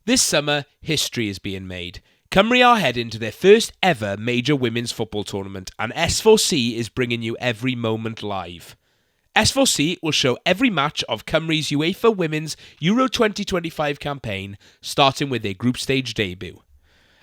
This summer, history is being made. Cymru are heading to their first ever major women's football tournament, and S4C is bringing you every moment live. S4C will show every match of Cymru's UEFA Women's Euro 2025 campaign, starting with their group stage debut.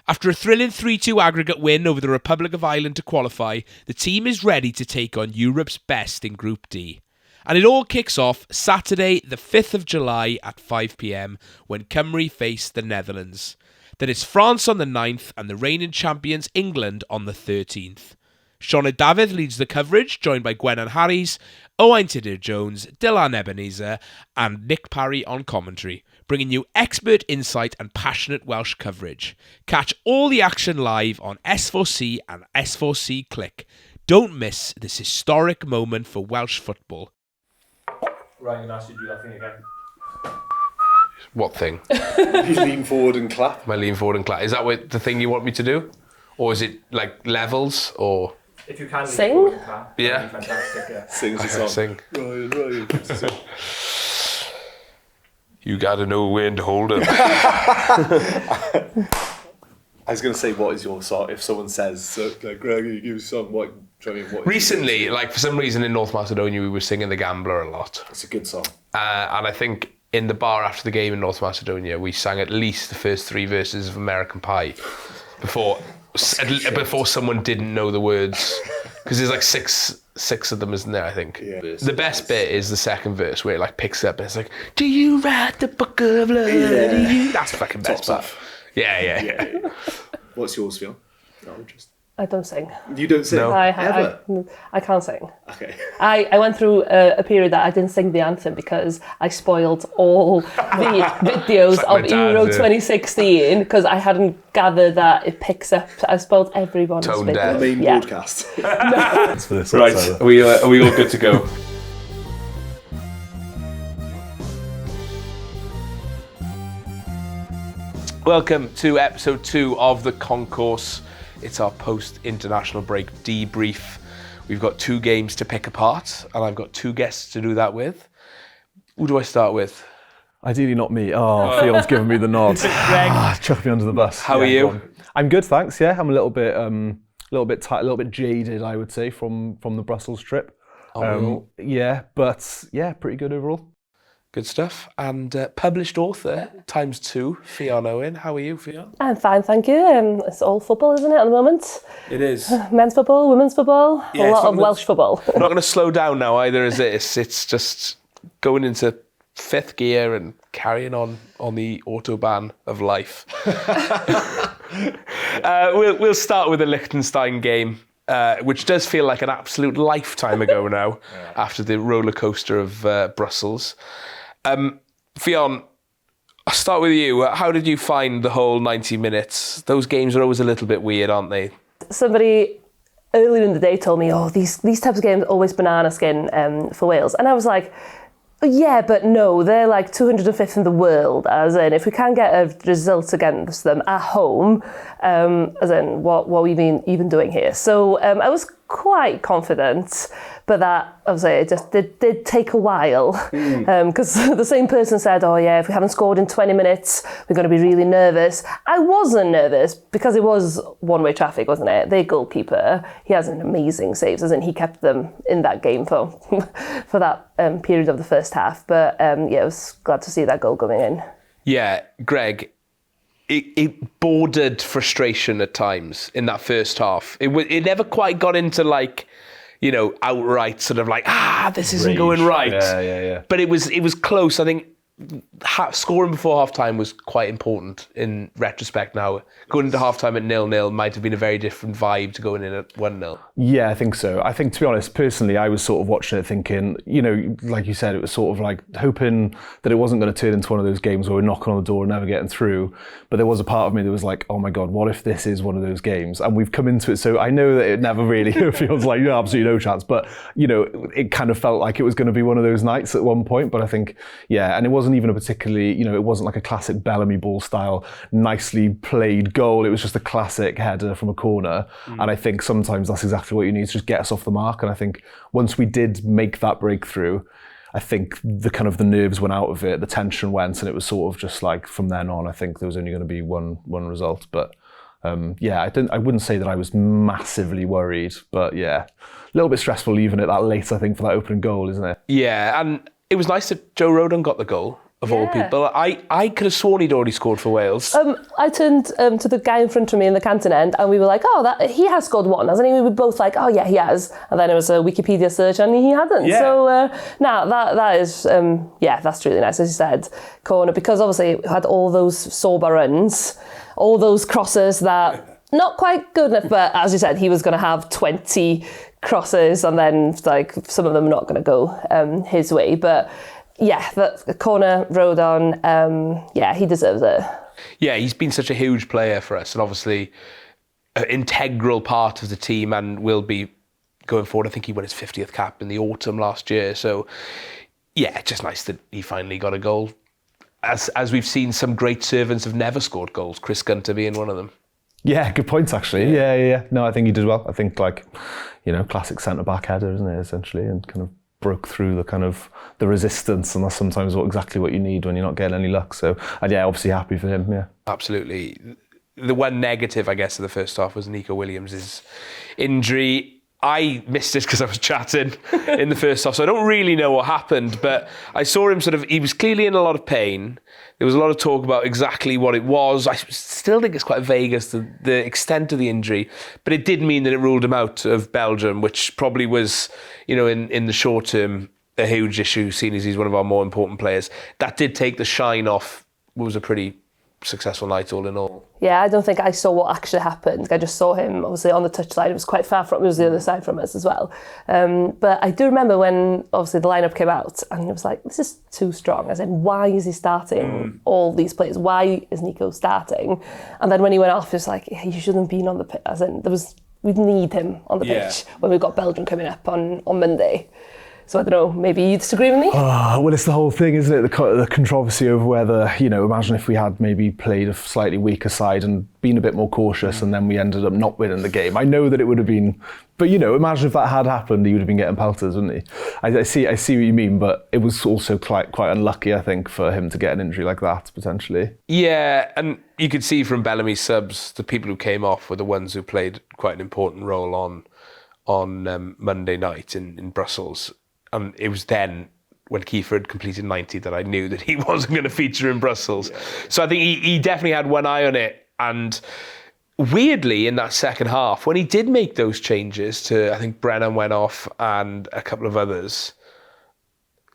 After a thrilling 3-2 aggregate win over the Republic of Ireland to qualify, the team is ready to take on Europe's best in Group D. And it all kicks off Saturday, the 5th of July at 5 p.m, when Cymru face the Netherlands. Then it's France on the 9th and the reigning champions England on the 13th. Siona David leads the coverage, joined by Gwennan Harries, Owain Tudur-Jones, Dylan Ebenezer and Nick Parry on commentary, bringing you expert insight and passionate Welsh coverage. Catch all the action live on S4C and S4C Click. Don't miss this historic moment for Welsh football. Right, I'm going to ask you to do that thing again. What thing? You lean forward and clap. My lean forward and clap. Is that what the thing you want me to do? Or is it like levels or... If you can sing? lean forward and clap, yeah. that'd be fantastic, yeah. Sing the song. Sing. Ryan. You gotta know when to hold up. I was going to say, what is your song? If someone says, so, like, Greg, you give a song, what? Recently, like for some reason in North Macedonia, we were singing The Gambler a lot. It's a good song. And I think in the bar after the game in North Macedonia, we sang at least the first 3 verses of American Pie before someone didn't know the words. Because there's like six of them, isn't there, I think? Yeah. The best bit is the second verse where it like picks up and it's like, do you write the book of love? Yeah. Do you? That's the fucking best Top part. stuff. Yeah. What's yours, Ffion? No, just... I don't sing. You don't sing? No. I can't sing. Okay. I went through a period that I didn't sing the anthem because I spoiled all the videos like my of dad, Euro yeah. 2016 because I hadn't gathered that it picks up. I spoiled everyone's Tone video. deaf. Main broadcast. Right, are we all good to go? Welcome to episode 2 of the Concourse. It's our post-international break debrief. We've got 2 games to pick apart, and I've got 2 guests to do that with. Who do I start with? Ideally not me. Fion's given me the nod. Greg. Chuck me under the bus. How are you? I'm good, thanks. Yeah, I'm a little bit tight, a little bit jaded, I would say, from the Brussels trip. Yeah, but yeah, pretty good overall. Good stuff. And published author, ×2, Ffion Owen. How are you, Ffion? I'm fine, thank you. It's all football, isn't it, at the moment? It is. Men's football, women's football, Yeah, a lot of Welsh football. We're not going to slow down now either, is it? It's just going into 5th gear and carrying on the autobahn of life. We'll start with the Liechtenstein game, which does feel like an absolute lifetime ago now, after the roller coaster of Brussels. Ffion, I'll start with you. How did you find the whole 90 minutes? Those games are always a little bit weird, aren't they? Somebody earlier in the day told me, these types of games are always banana skin for Wales. And I was like, yeah, but no, they're like 205th in the world, as in if we can't get a result against them at home, as in what are we even doing here? So I was quite confident, but that, obviously, it just did take a while. Because the same person said, if we haven't scored in 20 minutes, we're going to be really nervous. I wasn't nervous because it was one-way traffic, wasn't it? Their goalkeeper, he has an amazing saves, as in he kept them in that game for that period of the first half. But I was glad to see that goal going in. Yeah, Greg, it bordered frustration at times in that first half. It never quite got into outright sort of like, this isn't going right. Yeah. But it was close. I think scoring before half-time was quite important in retrospect now. Going into half-time at 0-0 might have been a very different vibe to going in at 1-0. Yeah, I think so. I think, to be honest, personally, I was sort of watching it thinking, like you said, it was sort of like hoping that it wasn't going to turn into one of those games where we're knocking on the door and never getting through. But there was a part of me that was like, oh my God, what if this is one of those games? And we've come into it, so I know that it never really feels like absolutely no chance. But, it kind of felt like it was going to be one of those nights at one point. But I think, and it wasn't even a particularly, it wasn't like a classic Bellamy ball style, nicely played goal. It was just a classic header from a corner. And I think sometimes that's exactly what you need to just get us off the mark. And I think once we did make that breakthrough, I think the kind of the nerves went out of it, the tension went, and it was sort of just like from then on, I think there was only going to be one result. But I wouldn't say that I was massively worried, but yeah, a little bit stressful leaving it that late, I think, for that opening goal, isn't it? Yeah, and it was nice that Joe Rodon got the goal. Of all people. I could have sworn he'd already scored for Wales. I turned to the guy in front of me in the Canton end, and we were like, he has scored one, hasn't he? We were both like, oh yeah, he has. And then it was a Wikipedia search and he hadn't. Yeah. So that is, that's really nice, as you said, corner, because obviously it had all those Sorba runs, all those crosses that not quite good enough, but as you said, he was going to have 20 crosses and then like some of them not going to go his way. But yeah, the corner, Rodon, he deserves it. Yeah, he's been such a huge player for us and obviously an integral part of the team and will be going forward. I think he won his 50th cap in the autumn last year. So, yeah, it's just nice that he finally got a goal. As we've seen, some great servants have never scored goals, Chris Gunter being one of them. Yeah, good points actually. Yeah. No, I think he did well. I think classic centre-back header, isn't it, essentially, and kind of broke through the kind of the resistance, and that's sometimes exactly what you need when you're not getting any luck. So, obviously happy for him. Yeah, absolutely. The one negative, I guess, of the first half was Nico Williams' injury. I missed it because I was chatting in the first half, so I don't really know what happened, but I saw him he was clearly in a lot of pain. There was a lot of talk about exactly what it was. I still think it's quite vague as to the extent of the injury, but it did mean that it ruled him out of Belgium, which probably was, in the short term, a huge issue, seeing as he's one of our more important players. That did take the shine off what was a pretty successful night all in all. Yeah, I don't think I saw what actually happened. I just saw him obviously on the touchline. It was quite far from, it was the other side from us as well. But I do remember when obviously the lineup came out and it was like, this is too strong. I said, why is he starting all these players? Why is Nico starting? And then when he went off, it was like, he shouldn't have been on the pitch. As in, we'd need him on the pitch when we've got Belgium coming up on Monday. So I don't know, maybe you disagree with me? Well, it's the whole thing, isn't it? The controversy over whether, imagine if we had maybe played a slightly weaker side and been a bit more cautious and then we ended up not winning the game. I know that it would have been, but imagine if that had happened, he would have been getting pelters, wouldn't he? I see what you mean, but it was also quite unlucky, I think, for him to get an injury like that, potentially. Yeah, and you could see from Bellamy's subs, the people who came off were the ones who played quite an important role on Monday night in Brussels. And it was then, when Kiefer had completed 90, that I knew that he wasn't going to feature in Brussels. Yeah. So I think he definitely had one eye on it. And weirdly, in that second half, when he did make those changes to, I think Brennan went off and a couple of others,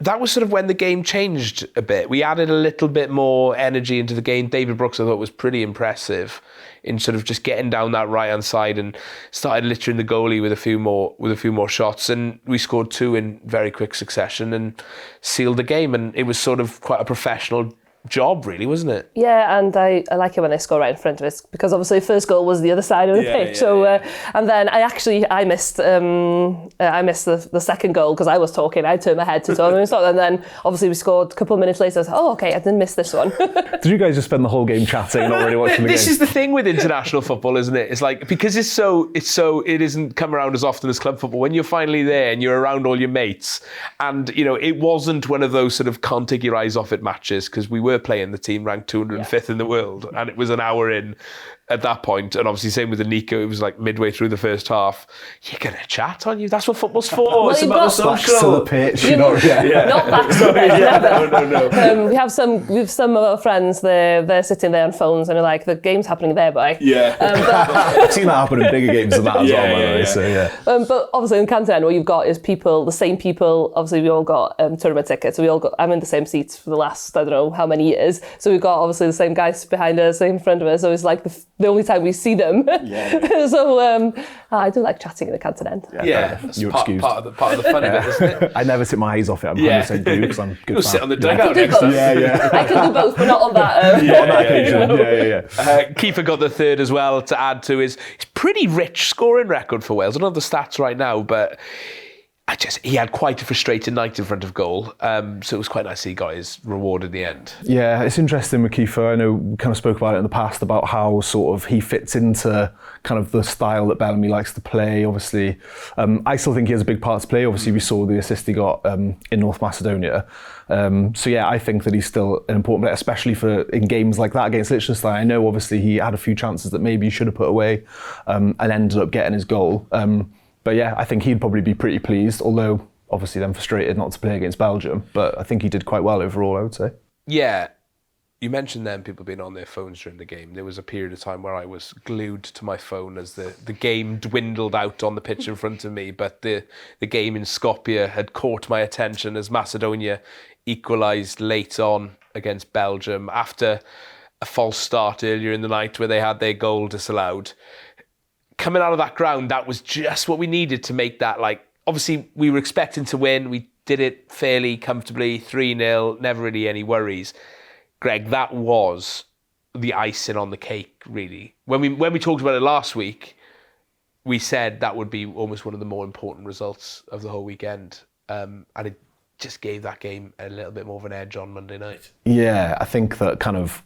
that was sort of when the game changed a bit. We added a little bit more energy into the game. David Brooks, I thought, was pretty impressive in sort of just getting down that right-hand side and started littering the goalie with a few more shots. And we scored 2 in very quick succession and sealed the game. And it was sort of quite a professional job, really, wasn't it? Yeah, and I like it when they score right in front of us, because obviously the first goal was the other side of the pitch. And then I missed the second goal because I was talking. I turned my head to Tony and then obviously we scored a couple of minutes later. I was like, oh, okay, I didn't miss this one. Did you guys just spend the whole game chatting, not really watching the game? This is the thing with international football, isn't it? It's like, because it isn't come around as often as club football. When you're finally there and you're around all your mates, and it wasn't one of those sort of can't take your eyes off it matches, because we were playing the team ranked 205th in the world, and it was an hour in at that point, and obviously same with the Nico, it was like midway through the first half. You're gonna chat, aren't you? That's what football's for. Well, it's about the social. Backs to the pitch, not back to the pitch. No. We have some of our friends. They're sitting there on phones and they're like, the game's happening there, boy. Yeah. I've seen that happen in bigger games than that as well, by the way. So yeah. But obviously in Canton, what you've got is the same people. Obviously, we all got tournament tickets. So I'm in the same seats for the last, I don't know how many years. So we've got obviously the same guys behind us, same in front of us. So it's like the only time we see them. So I do like chatting in the Canton end. Yeah, you're excused. Part of the fun of it, isn't it? I never take my eyes off it. I'm 100% do because I'm good. You'll sit on the dugout next time. I can do both, but not on that. Kiefer got the third as well to add to his pretty rich scoring record for Wales. I don't have the stats right now, but he had quite a frustrating night in front of goal. So it was quite nice he got his reward in the end. Yeah, it's interesting with Kiefer. I know we kind of spoke about it in the past about how sort of he fits into kind of the style that Bellamy likes to play. Obviously, I still think he has a big part to play. Obviously, we saw the assist he got in North Macedonia. So yeah, I think that he's still an important player, especially in games like that against Liechtenstein. I know obviously he had a few chances that maybe he should have put away and ended up getting his goal. But yeah, I think he'd probably be pretty pleased, although obviously then frustrated not to play against Belgium. But I think he did quite well overall, I would say. Yeah, you mentioned then people being on their phones during the game. There was a period of time where I was glued to my phone as the game dwindled out on the pitch in front of me. But the game in Skopje had caught my attention as Macedonia equalised late on against Belgium after a false start earlier in the night where they had their goal disallowed. Coming out of that ground, that was just what we needed to make that, like, obviously we were expecting to win. We did it fairly comfortably, 3-0, never really any worries. Greg, that was the icing on the cake, really. When we talked about it last week, we said that would be almost one of the more important results of the whole weekend. And it just gave that game a little bit more of an edge on Monday night. Yeah, I think that kind of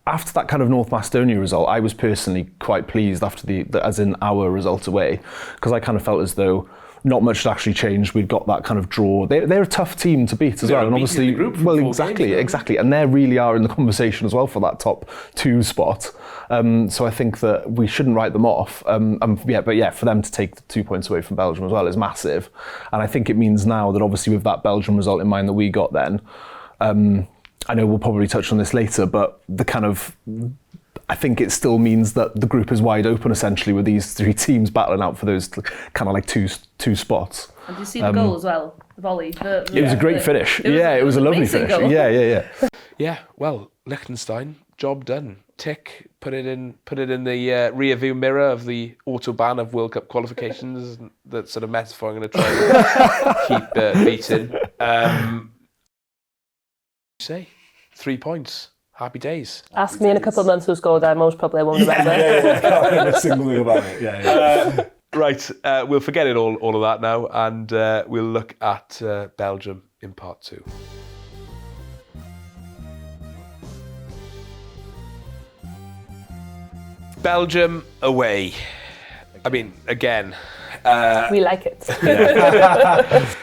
after that kind of North Macedonia result, I was personally quite pleased after as in our result away, because I kind of felt as though not much had actually changed. We'd got that kind of draw. They're a tough team to beat as well, and obviously, well, exactly, and they really are in the conversation as well for that top 2 spot. So I think that we shouldn't write them off. But yeah, for them to take the 2 points away from Belgium as well is massive, and I think it means now that obviously with that Belgium result in mind that we got then. I know we'll probably touch on this later, but I think it still means that the group is wide open essentially with these 3 teams battling out for those kind of like two spots. And did you see the goal as well? The volley. It was a great finish. It was a lovely finish. Goal. Yeah. Yeah, well, Liechtenstein, job done. Tick, put it in the rear view mirror of the autobahn of World Cup qualifications. That sort of metaphor I'm going to try and keep beating. Say 3 points. Happy days. Ask me in a couple of months who scored. I most probably won't remember. Can't remember a single thing about it. Yeah. Right, we'll forget it all of that now, and we'll look at Belgium in part 2. Belgium away. I mean, again. We like it.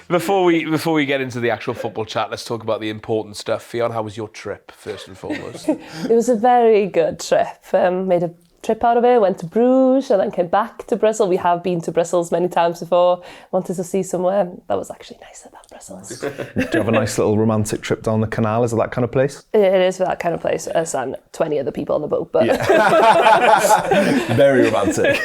Before we get into the actual football chat, let's talk about the important stuff. Ffion, how was your trip, first and foremost? It was a very good trip. Made a trip out of it, went to Bruges and then came back to Brussels. We have been to Brussels many times before. Wanted to see somewhere that was actually nicer than Brussels. Do you have a nice little romantic trip down the canal? Is it that kind of place? It is for that kind of place. Us and 20 other people on the boat. But Very romantic.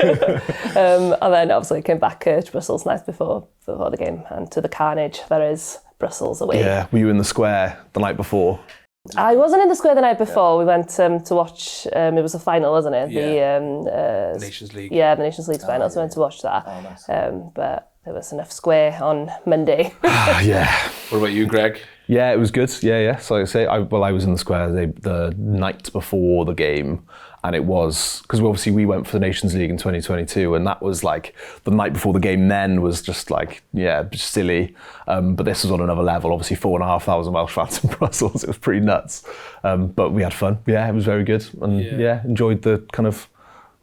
And then obviously came back to Brussels night before the game and to the carnage that is Brussels away. Yeah, were you in the square the night before? I wasn't in the square the night before. We went to watch, it was a final, wasn't it? Yeah. The Nations League. Yeah, the Nations League final, so we went to watch that. Oh, nice. But there was enough square on Monday. Yeah. What about you, Greg? Yeah, it was good. Yeah. So like I say, I was in the square the night before the game, and it was because we went for the Nations League in 2022, and that was like the night before the game. Then was just like silly, but this was on another level. Obviously, 4,500 Welsh fans in Brussels. It was pretty nuts, but we had fun. Yeah, it was very good, and enjoyed the kind of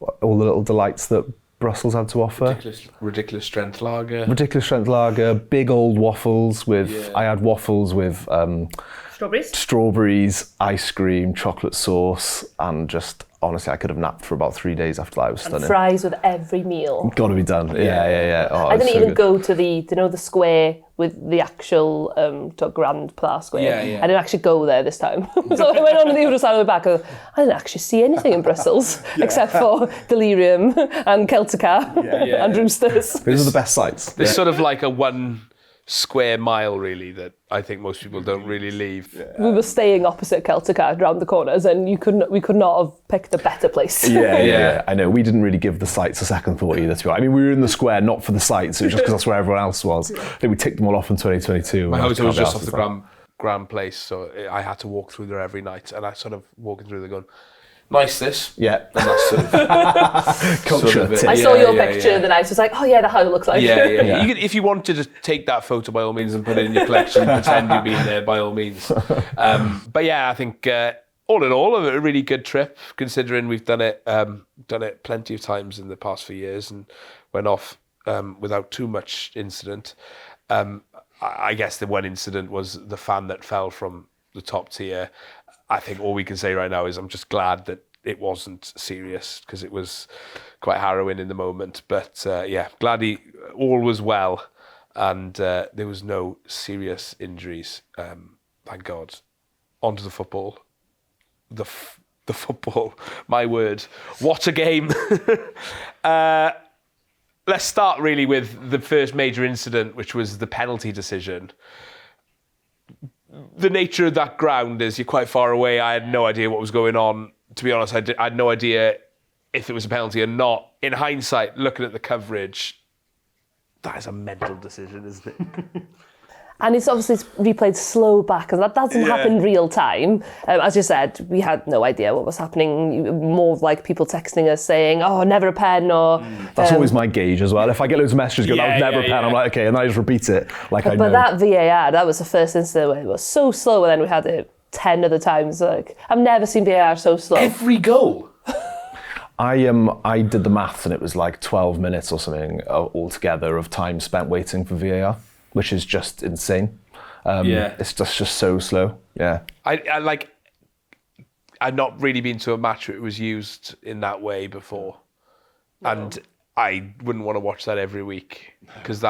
all the little delights that Brussels had to offer. Ridiculous strength lager. Big old waffles with. I had waffles with strawberries, ice cream, chocolate sauce, and just honestly, I could have napped for about 3 days after that. It was stunning. And fries with every meal. Got to be done. Yeah. Oh, I didn't even go to the square with the actual Grand Pla Square. Yeah. I didn't actually go there this time. So I went on the other side of the back. I didn't actually see anything in Brussels except for Delirium and Celtica and Roosters. Those are the best sites. There's sort of like a 1 square mile, really, that I think most people don't really leave. Yeah. We were staying opposite Celtica around the corners, and we could not have picked a better place. Yeah. I know. We didn't really give the sites a second thought either. I mean, we were in the square not for the sites, it was just because that's where everyone else was. I think we ticked them all off in 2022. My hotel was just off the Grand Place, so I had to walk through there every night, and I sort of walking through there going, Nice this. Yeah. And that's sort of... Culture. I saw your picture the night. I was like, oh yeah, that's how it looks like. Yeah. You could, if you wanted to take that photo, by all means, and put it in your collection, pretend you've been there, by all means. But yeah, I think all in all, a really good trip, considering we've done it plenty of times in the past few years and went off without too much incident. I guess the one incident was the fan that fell from the top tier. I think all we can say right now is I'm just glad that it wasn't serious, because it was quite harrowing in the moment. But glad all was well, and there was no serious injuries. Thank God. Onto the football. The football. My word. What a game. Let's start really with the first major incident, which was the penalty decision. The nature of that ground is you're quite far away. I had no idea what was going on. To be honest, I had no idea if it was a penalty or not. In hindsight, looking at the coverage, that is a mental decision, isn't it? And it's obviously replayed slow back, and that doesn't happen real time. As you said, we had no idea what was happening. More like people texting us saying, oh, never a pen, or... That's always my gauge as well. If I get loads of messages going, that was never a pen, I'm like, okay, and I just repeat it like I know. But that VAR, that was the first incident where it was so slow, and then we had it 10 other times. Like, I've never seen VAR so slow. Every goal. I did the maths, and it was like 12 minutes or something altogether of time spent waiting for VAR, which is just insane. It's just so slow. Yeah. I'd not really been to a match where it was used in that way before. No. And I wouldn't want to watch that every week, because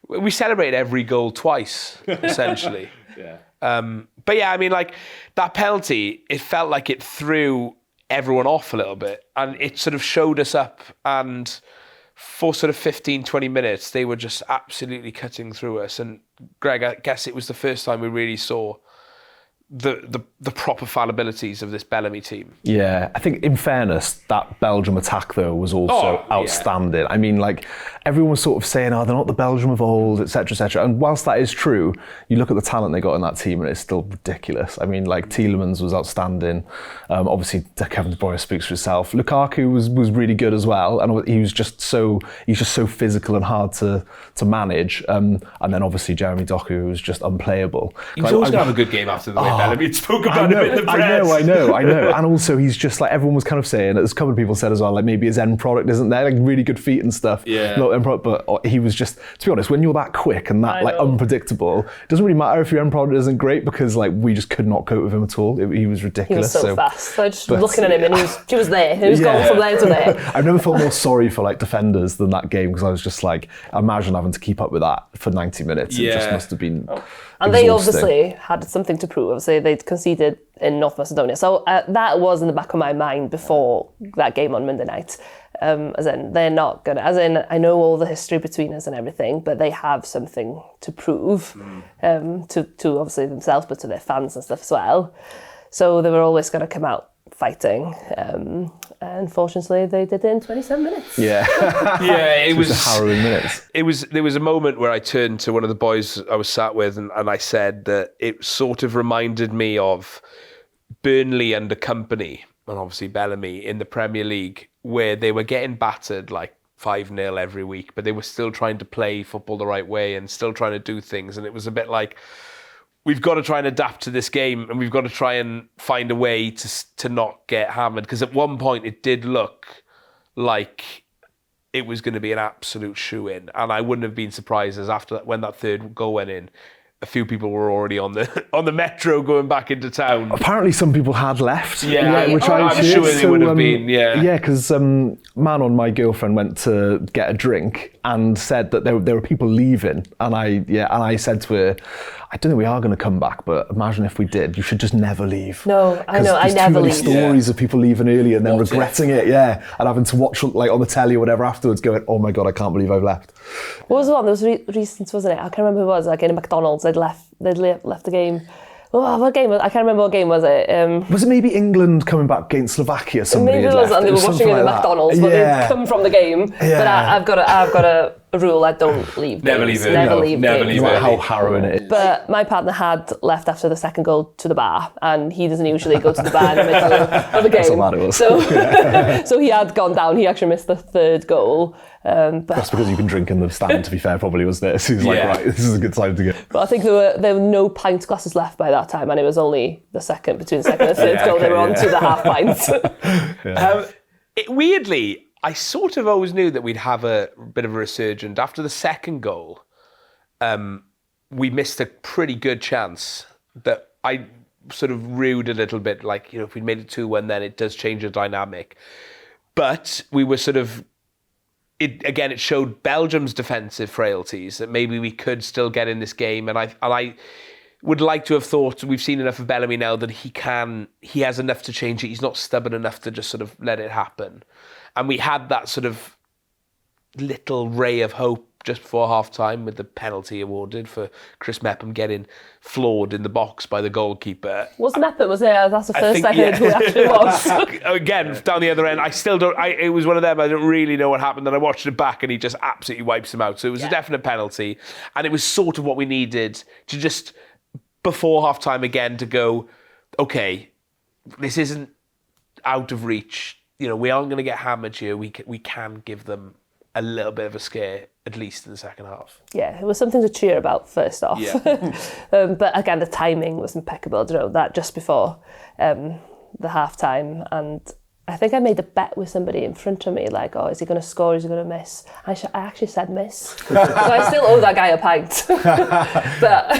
we celebrate every goal twice, essentially. But yeah, I mean, like, that penalty, it felt like it threw everyone off a little bit, and it sort of showed us up, and for sort of 15, 20 minutes, they were just absolutely cutting through us. And Greg, I guess it was the first time we really saw the proper fallibilities of this Bellamy team. Yeah, I think in fairness, that Belgium attack though was also outstanding. Yeah. I mean, like, everyone was sort of saying, oh, they're not the Belgium of old, etc., etc. And whilst that is true, you look at the talent they got in that team and it's still ridiculous. I mean, like, Tielemans was outstanding. Obviously, Kevin De Bruyne speaks for himself. Lukaku was really good as well, and he's just so physical and hard to manage. And then obviously Jeremy Doku was just unplayable. He was always going to have a good game after the way Bellamy spoke about him in the press. I know. And also, he's just like, everyone was kind of saying, as a couple of people said as well, like, maybe his end product isn't there, like really good feet and stuff. Yeah. Not end product, but he was just, to be honest, when you're that quick and that like unpredictable, it doesn't really matter if your end product isn't great, because like we just could not cope with him at all. He was ridiculous. He was so fast. So just looking at him, and he was there. He was going from there to there. I've never felt more sorry for like defenders than that game, because I was just like, imagine having to keep up with that for 90 minutes. It just must have been And they obviously had something to prove. Obviously, they'd conceded in North Macedonia. So that was in the back of my mind before that game on Monday night. As in, they're not going to... As in, I know all the history between us and everything, but they have something to prove to obviously themselves, but to their fans and stuff as well. So they were always going to come out fighting. Unfortunately, they did it in 27 minutes. Yeah. It was harrowing minutes. There was a moment where I turned to one of the boys I was sat with, and I said that it sort of reminded me of Burnley under Company, and obviously Bellamy in the Premier League, where they were getting battered like 5-0 every week, but they were still trying to play football the right way and still trying to do things. And it was a bit like, we've got to try and adapt to this game, and we've got to try and find a way to not get hammered. Because at one point it did look like it was going to be an absolute shoe-in. And I wouldn't have been surprised, as after that, when that third goal went in, a few people were already on the metro going back into town. Apparently some people had left. Which I'm sure they would have been, Yeah, because Manon, my girlfriend, went to get a drink and said that there were people leaving. And I said to her, I don't think we are going to come back, but imagine if we did. You should just never leave. No, I know, I never leave. There's too many stories of people leaving early and then regretting it, and having to watch like on the telly or whatever afterwards, going, oh my God, I can't believe I've left. What was the one? There was recent, wasn't it? I can't remember who it was. Like in a McDonald's, they'd left the game. Oh, what game was? I can't remember what game was it. Was it maybe England coming back against Slovakia? Somebody maybe it was, and they were watching it in McDonald's, but they'd come from the game. But I've got to a rule, I don't leave Never games. leave it. Never No, leave never games. leave No matter it. how harrowing it is. But my partner had left after the second goal to the bar, and he doesn't usually go to the bar in the middle of a game. That's how bad it was. So he had gone down. He actually missed the third goal. But That's because you've been drinking the stand, to be fair, probably, wasn't it? So he was like, Yeah. right, this is a good time to go. But I think there were no pint glasses left by that time, and it was only between the second and the third goal. They were on to the half pints. Weirdly, I sort of always knew that we'd have a bit of a resurgence. After the second goal, we missed a pretty good chance that I sort of rued a little bit. Like, you know, if we'd made it 2-1, then it does change the dynamic. But we were sort of, it showed Belgium's defensive frailties, that maybe we could still get in this game. And I would like to have thought, we've seen enough of Bellamy now that he has enough to change it. He's not stubborn enough to just sort of let it happen. And we had that sort of little ray of hope just before half-time with the penalty awarded for Chris Mepham getting floored in the box by the goalkeeper. Was Mepham, was it? That's the first think, I heard who it actually was. Again, down the other end, I still don't... it was one of them, I don't really know what happened, and I watched it back and he just absolutely wipes him out. So it was a definite penalty. And it was sort of what we needed to just, before half-time again, to go, okay, this isn't out of reach. You know, we aren't going to get hammered here. We can give them a little bit of a scare, at least in the second half. Yeah, it was something to cheer about, first off. Yeah. But again, the timing was impeccable. You know, that just before the half-time. And I think I made a bet with somebody in front of me, like, oh, is he going to score, is he going to miss? I actually said miss. So I still owe that guy a pint. But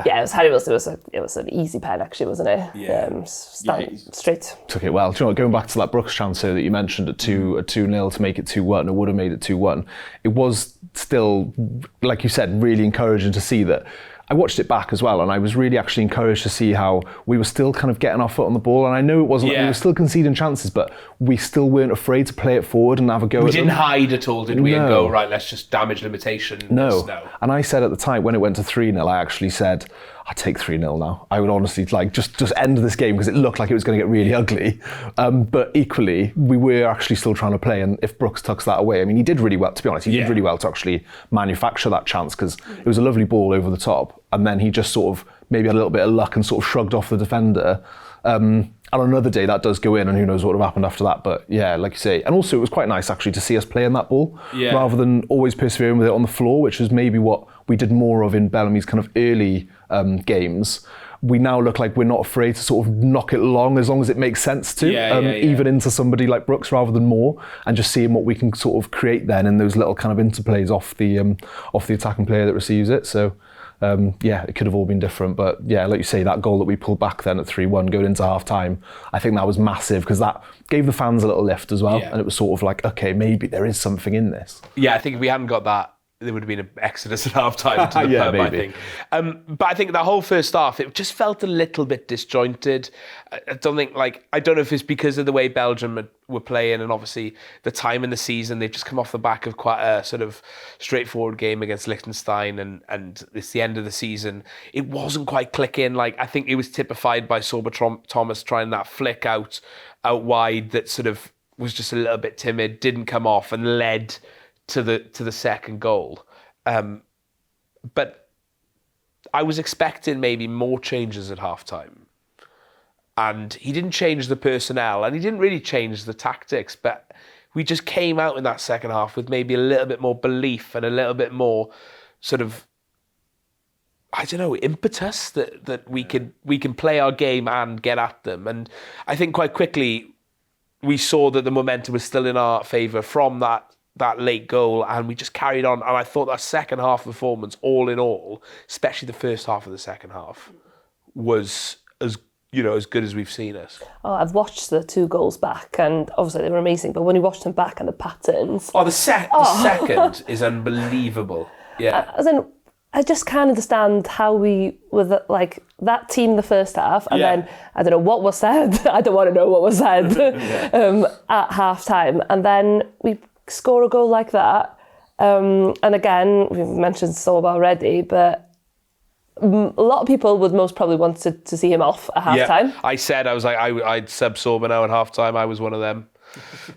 yeah, it was Harry Wilson. It was an easy pen, actually, wasn't it? Yeah. Straight. Took it well. Do you know what, going back to that Brooks chance here that you mentioned at 2-0 to make it 2-1, it would have made it 2-1. It was still, like you said, really encouraging to see that. I watched it back as well, and I was really actually encouraged to see how we were still kind of getting our foot on the ball. And I know it wasn't, we were still conceding chances, but we still weren't afraid to play it forward and have a go at them. We didn't hide at all, did we? No. And go, right, let's just damage limitation. No. No. And I said at the time, when it went to 3-0, I actually said, I'd take 3-0 now. I would honestly just end this game because it looked like it was going to get really ugly. But equally, we were actually still trying to play. And if Brooks tucks that away, I mean, he did really well, to be honest. He did really well to actually manufacture that chance because it was a lovely ball over the top. And then he just sort of maybe had a little bit of luck and sort of shrugged off the defender. And on another day, that does go in, and who knows what would have happened after that. But yeah, like you say. And also, it was quite nice, actually, to see us playing that ball rather than always persevering with it on the floor, which is maybe what we did more of in Bellamy's kind of early games. We now look like we're not afraid to sort of knock it long as it makes sense to, even into somebody like Brooks rather than more, and just seeing what we can sort of create then in those little kind of interplays off the attacking player that receives it. So it could have all been different, but yeah, like you say, that goal that we pulled back then at 3-1 going into half time, I think that was massive because that gave the fans a little lift as well, and it was sort of like, okay, maybe there is something in this. Yeah, I think if we hadn't got that, there would have been an exodus at half-time to the pub, maybe. I think. But I think the whole first half, it just felt a little bit disjointed. I don't know if it's because of the way Belgium were playing and obviously the time in the season. They've just come off the back of quite a sort of straightforward game against Liechtenstein and it's the end of the season. It wasn't quite clicking. Like, I think it was typified by Sorba Thomas trying that flick out wide that sort of was just a little bit timid, didn't come off and led to the second goal. But I was expecting maybe more changes at halftime. And he didn't change the personnel and he didn't really change the tactics, but we just came out in that second half with maybe a little bit more belief and a little bit more sort of, I don't know, impetus that we can play our game and get at them. And I think quite quickly we saw that the momentum was still in our favour from that late goal, and we just carried on. And I thought that second half performance, all in all, especially the first half of the second half, was as good as we've seen us. Oh, I've watched the 2 goals back, and obviously they were amazing. But when you watch them back and the patterns, the second is unbelievable. Yeah, as in, I just can't understand how we were like that team in the first half, and then I don't know what was said. I don't want to know what was said at half time, and then we score a goal like that. And again, we've mentioned Sorba already, but a lot of people would most probably want to see him off at half time. I said, I'd sub Sorba now at half time. I was one of them.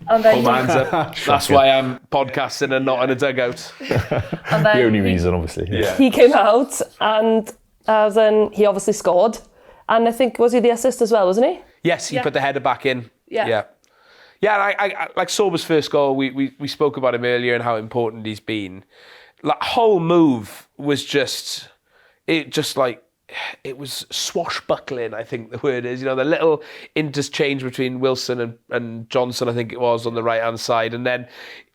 And then, That's why I'm podcasting and not in a dugout. and then The only reason, obviously. Yeah. he came out and he obviously scored. And I think, was he the assist as well, wasn't he? Yes, he put the header back in. Yeah. Yeah, and I like Sorba's first goal. We spoke about him earlier and how important he's been. Like whole move was it was swashbuckling, I think the word is. The little interchange between Wilson and Johnson, I think it was, on the right-hand side. And then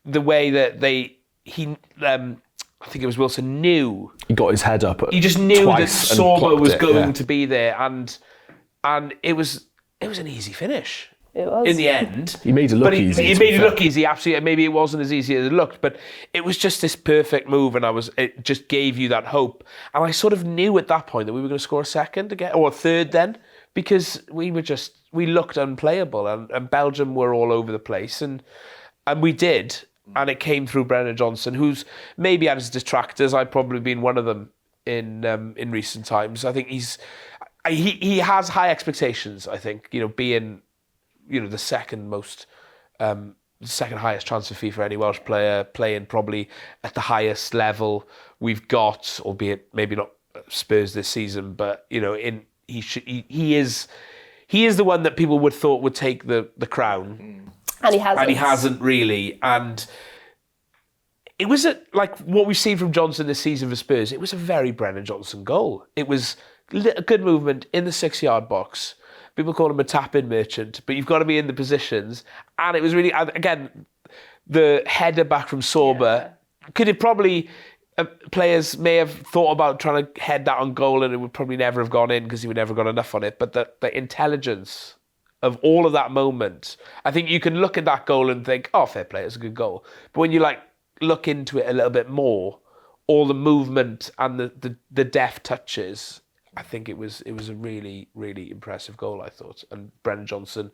the way that I think it was Wilson knew. He got his head up. He just knew that Sorba was going to. to be there. And it was an easy finish. It was. In the end. He made it look easy. He made it look easy, absolutely. Maybe it wasn't as easy as it looked, but it was just this perfect move, and it just gave you that hope. And I sort of knew at that point that we were going to score a second again, or a third then, because we looked unplayable, and Belgium were all over the place, and we did, and it came through Brennan Johnson, who's maybe had his detractors. I've probably been one of them in recent times. I think he has high expectations, I think, being the second highest transfer fee for any Welsh player, playing probably at the highest level we've got, albeit maybe not Spurs this season, but he is the one that people would thought would take the crown, And he hasn't. and he hasn't really. And it was like what we've seen from Johnson this season for Spurs. It was a very Brennan Johnson goal. It was a good movement in the 6-yard box. People call him a tap-in merchant, but you've got to be in the positions. And it was really, again, the header back from Sorba. Could it probably, players may have thought about trying to head that on goal, and it would probably never have gone in because he would never have got enough on it. But the intelligence of all of that moment, I think you can look at that goal and think, oh, fair play, it's a good goal. But when you look into it a little bit more, all the movement and the deft touches, I think it was a really, really impressive goal, I thought. And Brennan Johnson,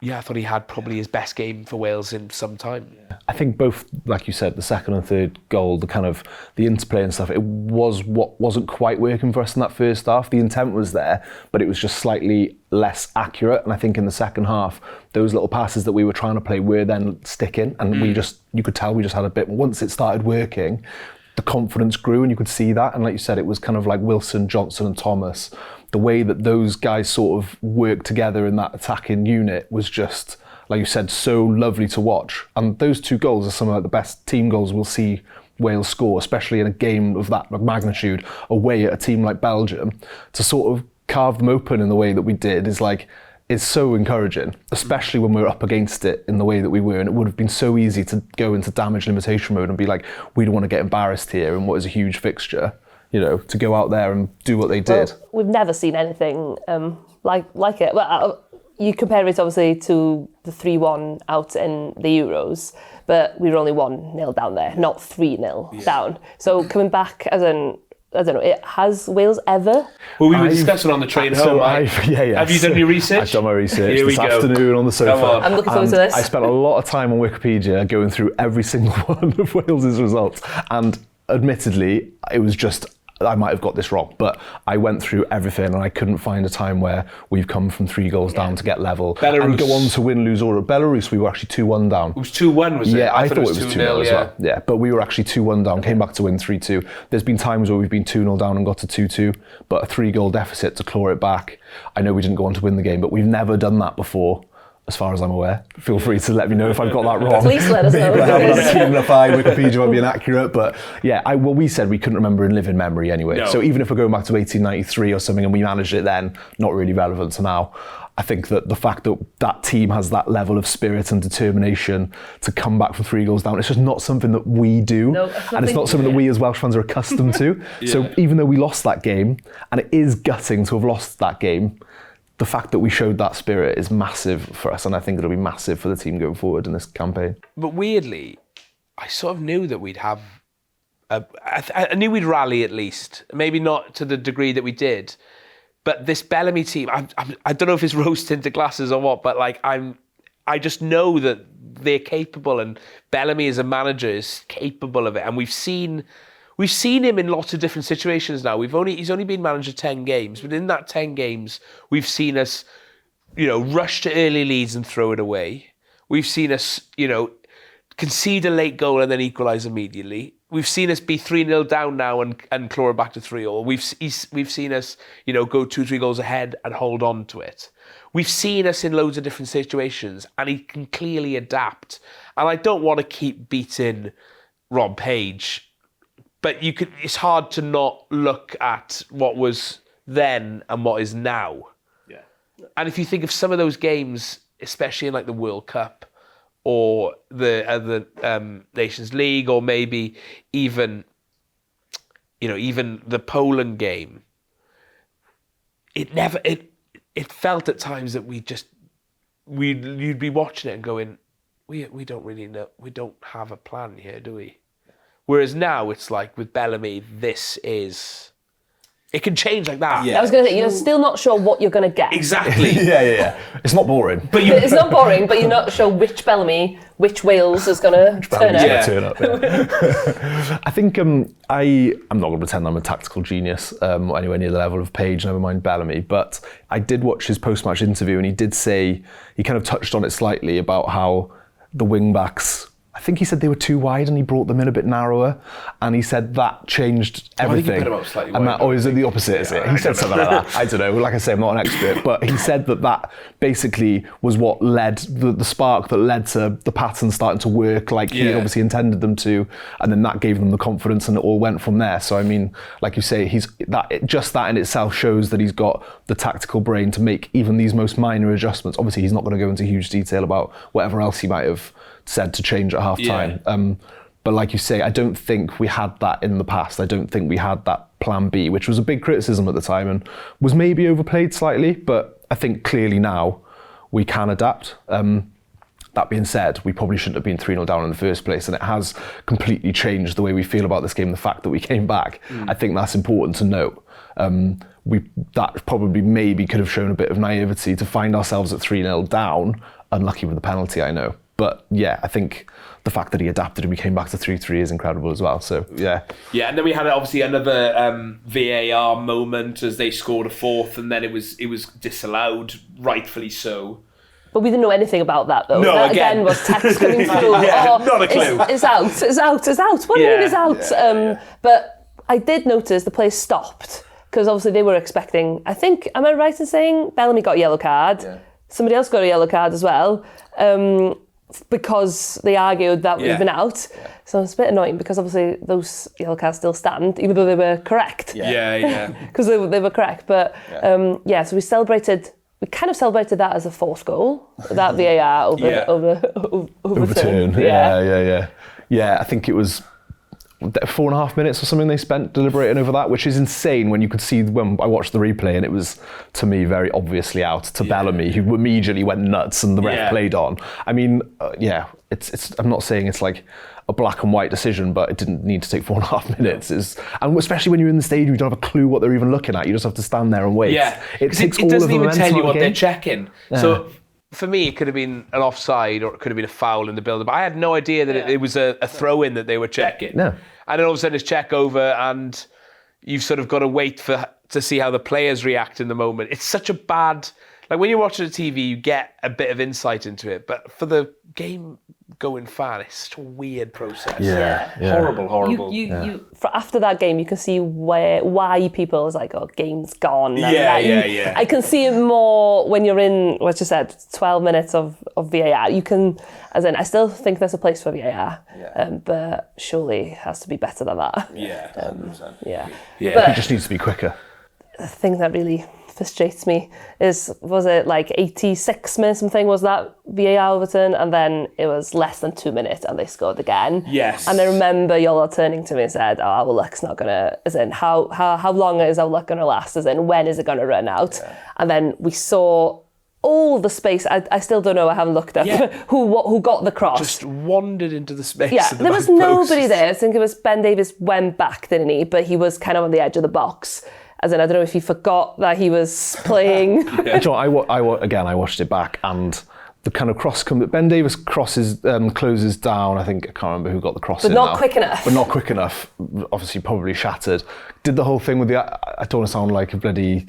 I thought he had probably his best game for Wales in some time. I think both, like you said, the second and third goal, the interplay and stuff, it was what wasn't quite working for us in that first half. The intent was there, but it was just slightly less accurate. And I think in the second half, those little passes that we were trying to play were then sticking. And you could tell we just had a bit, once it started working, the confidence grew, and you could see that. And like you said, it was kind of like Wilson, Johnson and Thomas. The way that those guys sort of worked together in that attacking unit was just, like you said, so lovely to watch. And those two goals are some of the best team goals we'll see Wales score, especially in a game of that magnitude away at a team like Belgium. To sort of carve them open in the way that we did is so encouraging, especially when we're up against it in the way that we were. And it would have been so easy to go into damage limitation mode and be like, we don't want to get embarrassed here in what is a huge fixture, to go out there and do what they did. Well, we've never seen anything like it. Well, you compare it obviously to the 3-1 out in the Euros, but we were only 1-0 down there, not 3-0 down. So coming back I don't know, has Wales ever? Well, we were discussing on the train home. Have you done your research? I've done my research Here this we go. afternoon on the sofa. I'm looking forward to this. I spent a lot of time on Wikipedia going through every single one of Wales's results. And admittedly, it was just, I might have got this wrong, but I went through everything and I couldn't find a time where we've come from 3 goals down to get level Belarus. and go on to win, lose, or at Belarus we were actually 2-1 down. It was 2-1, was it? Yeah, I thought it was 2-0 as yeah. well. Yeah, but we were actually 2-1 down, came back to win 3-2. There's been times where we've been 2-0 down and got to 2-2, but a 3-goal deficit to claw it back. I know we didn't go on to win the game, but we've never done that before, as far as I'm aware. Feel free to let me know if I've got that wrong. Please let us know. Maybe I haven't had a keen enough eye, Wikipedia might be inaccurate, but yeah, we said we couldn't remember in living memory anyway. No. So even if we're going back to 1893 or something and we managed it then, not really relevant to now. I think that the fact that that team has that level of spirit and determination to come back from 3 goals down, it's just not something that we do. No, and it's not something that we as Welsh fans are accustomed to. So even though we lost that game, and it is gutting to have lost that game, the fact that we showed that spirit is massive for us, and I think it'll be massive for the team going forward in this campaign. But weirdly, I sort of knew that we'd have... I knew we'd rally at least. Maybe not to the degree that we did. But this Bellamy team, I don't know if it's rose-tinted glasses or what, but I just know that they're capable, and Bellamy as a manager is capable of it. And we've seen him in lots of different situations now. He's only been manager 10 games, but in that 10 games, we've seen us rush to early leads and throw it away. We've seen us, concede a late goal and then equalise immediately. We've seen us be 3-0 down now and claw it back to 3-3. We've seen us, go 2-3 goals ahead and hold on to it. We've seen us in loads of different situations, and he can clearly adapt. And I don't want to keep beating Rob Page, but it's hard to not look at what was then and what is now. Yeah. And if you think of some of those games, especially in like the World Cup or the Nations League, or maybe even the Poland game, it felt at times that you'd be watching it and going, we don't really know, we don't have a plan here, do we? Whereas now it's like with Bellamy, it can change like that. I was going to say, you're still not sure what you're going to get. Exactly. yeah. It's not boring. It's not boring, but you're not sure which Bellamy, which Wales is going to turn up. I think I'm not going to pretend I'm a tactical genius or anywhere near the level of Page, never mind Bellamy, but I did watch his post-match interview, and he did say, he kind of touched on it slightly about how the wing-backs, I think he said they were too wide and he brought them in a bit narrower, and he said that changed everything. I think he put them up slightly and wider. Or is it the opposite? Is it? He said something like that. I don't know. Like I say, I'm not an expert, but he said that basically was what led the spark that led to the patterns starting to work like he obviously intended them to, and then that gave them the confidence, and it all went from there. So I mean, like you say, just that in itself shows that he's got the tactical brain to make even these most minor adjustments. Obviously, he's not going to go into huge detail about whatever else he might have said to change at half time. But like you say, I don't think we had that in the past. I don't think we had that plan B, which was a big criticism at the time and was maybe overplayed slightly, but I think clearly now we can adapt. That being said, we probably shouldn't have been 3-0 down in the first place, and it has completely changed the way we feel about this game, the fact that we came back. I think that's important to note. That probably maybe could have shown a bit of naivety to find ourselves at 3-0 down, unlucky with the penalty, I know. But yeah, I think the fact that he adapted and we came back to 3-3 is incredible as well. So yeah. Yeah, and then we had obviously another VAR moment as they scored a fourth, and then it was disallowed, rightfully so. But we didn't know anything about that though. No, that again was text coming through. Not a clue. It's out. What do you mean it's out? But I did notice the play stopped because obviously they were expecting, I think, am I right in saying Bellamy got a yellow card? Yeah. Somebody else got a yellow card as well. Because they argued that we've been out. Yeah. So it's a bit annoying because obviously those yellow cards still stand, even though they were correct. Yeah. Because they were correct. But so we kind of celebrated that as a fourth goal, that VAR overturn. Yeah, I think it was 4.5 minutes or something they spent deliberating over that, which is insane when you could see when I watched the replay and it was, to me, very obviously out to Bellamy, who immediately went nuts and the ref played on. I mean, it's. I'm not saying it's like a black and white decision, but it didn't need to take 4.5 minutes. And especially when you're in the stadium, you don't have a clue what they're even looking at. You just have to stand there and wait. Yeah, it takes it all doesn't of the even tell you what game. they're checking. Yeah. So for me, it could have been an offside or it could have been a foul in the build-up. I had no idea that it was a throw-in that they were checking. No. And then all of a sudden it's check over and you've sort of got to wait to see how the players react in the moment. It's such a bad... Like when you're watching the TV, you get a bit of insight into it. But for the game going fan, it's such a weird process. Yeah. Horrible. After that game, you can see why people is like, oh, game's gone. Yeah. I can see it more when you're in, what you said, 12 minutes of VAR. You can, I still think there's a place for VAR, but surely it has to be better than that. Yeah, 100%. But it just needs to be quicker. The thing that really frustrates me was it like 86 minutes something was that VAR overturn, and then it was less than 2 minutes and they scored again. Yes. And I remember Yola turning to me and said, our luck's not gonna, how long is our luck gonna last, when is it gonna run out? And then we saw all the space. I still don't know, I haven't looked up who got the cross. Just wandered into the space. Yeah, of the there was back nobody post. there. I think it was Ben Davies went back, didn't he? But he was kind of on the edge of the box. I don't know if he forgot that he was playing. I watched it back, and the kind of cross Ben Davies crosses, closes down. I can't remember who got the cross. But not quick enough. But not quick enough. Obviously, probably shattered. Did the whole thing with I don't want to sound like a bloody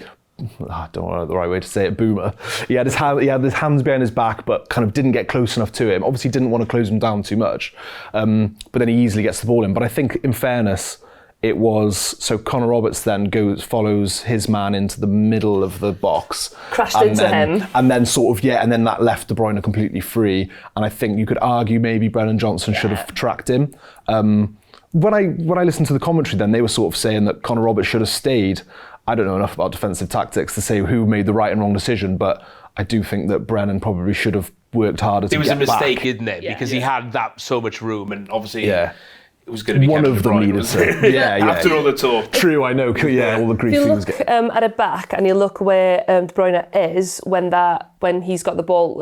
I don't know the right way to say it, boomer. He had his hands behind his back, but kind of didn't get close enough to him. Obviously didn't want to close him down too much, but then he easily gets the ball in. But I think, in fairness, it was, so Connor Roberts then follows his man into the middle of the box. Crashed into him. And then and then that left De Bruyne completely free. And I think you could argue maybe Brennan Johnson should have tracked him. When I listened to the commentary then, they were sort of saying that Connor Roberts should have stayed. I don't know enough about defensive tactics to say who made the right and wrong decision, but I do think that Brennan probably should have worked harder to get back. It was a mistake, isn't it? Because he had that so much room, and obviously it was going to be one Kevin of them De Bruyne, needed to. After all the talk. True, I know. Yeah, all the grief If you he was look getting. at it back and you look where De Bruyne is when he's got the ball,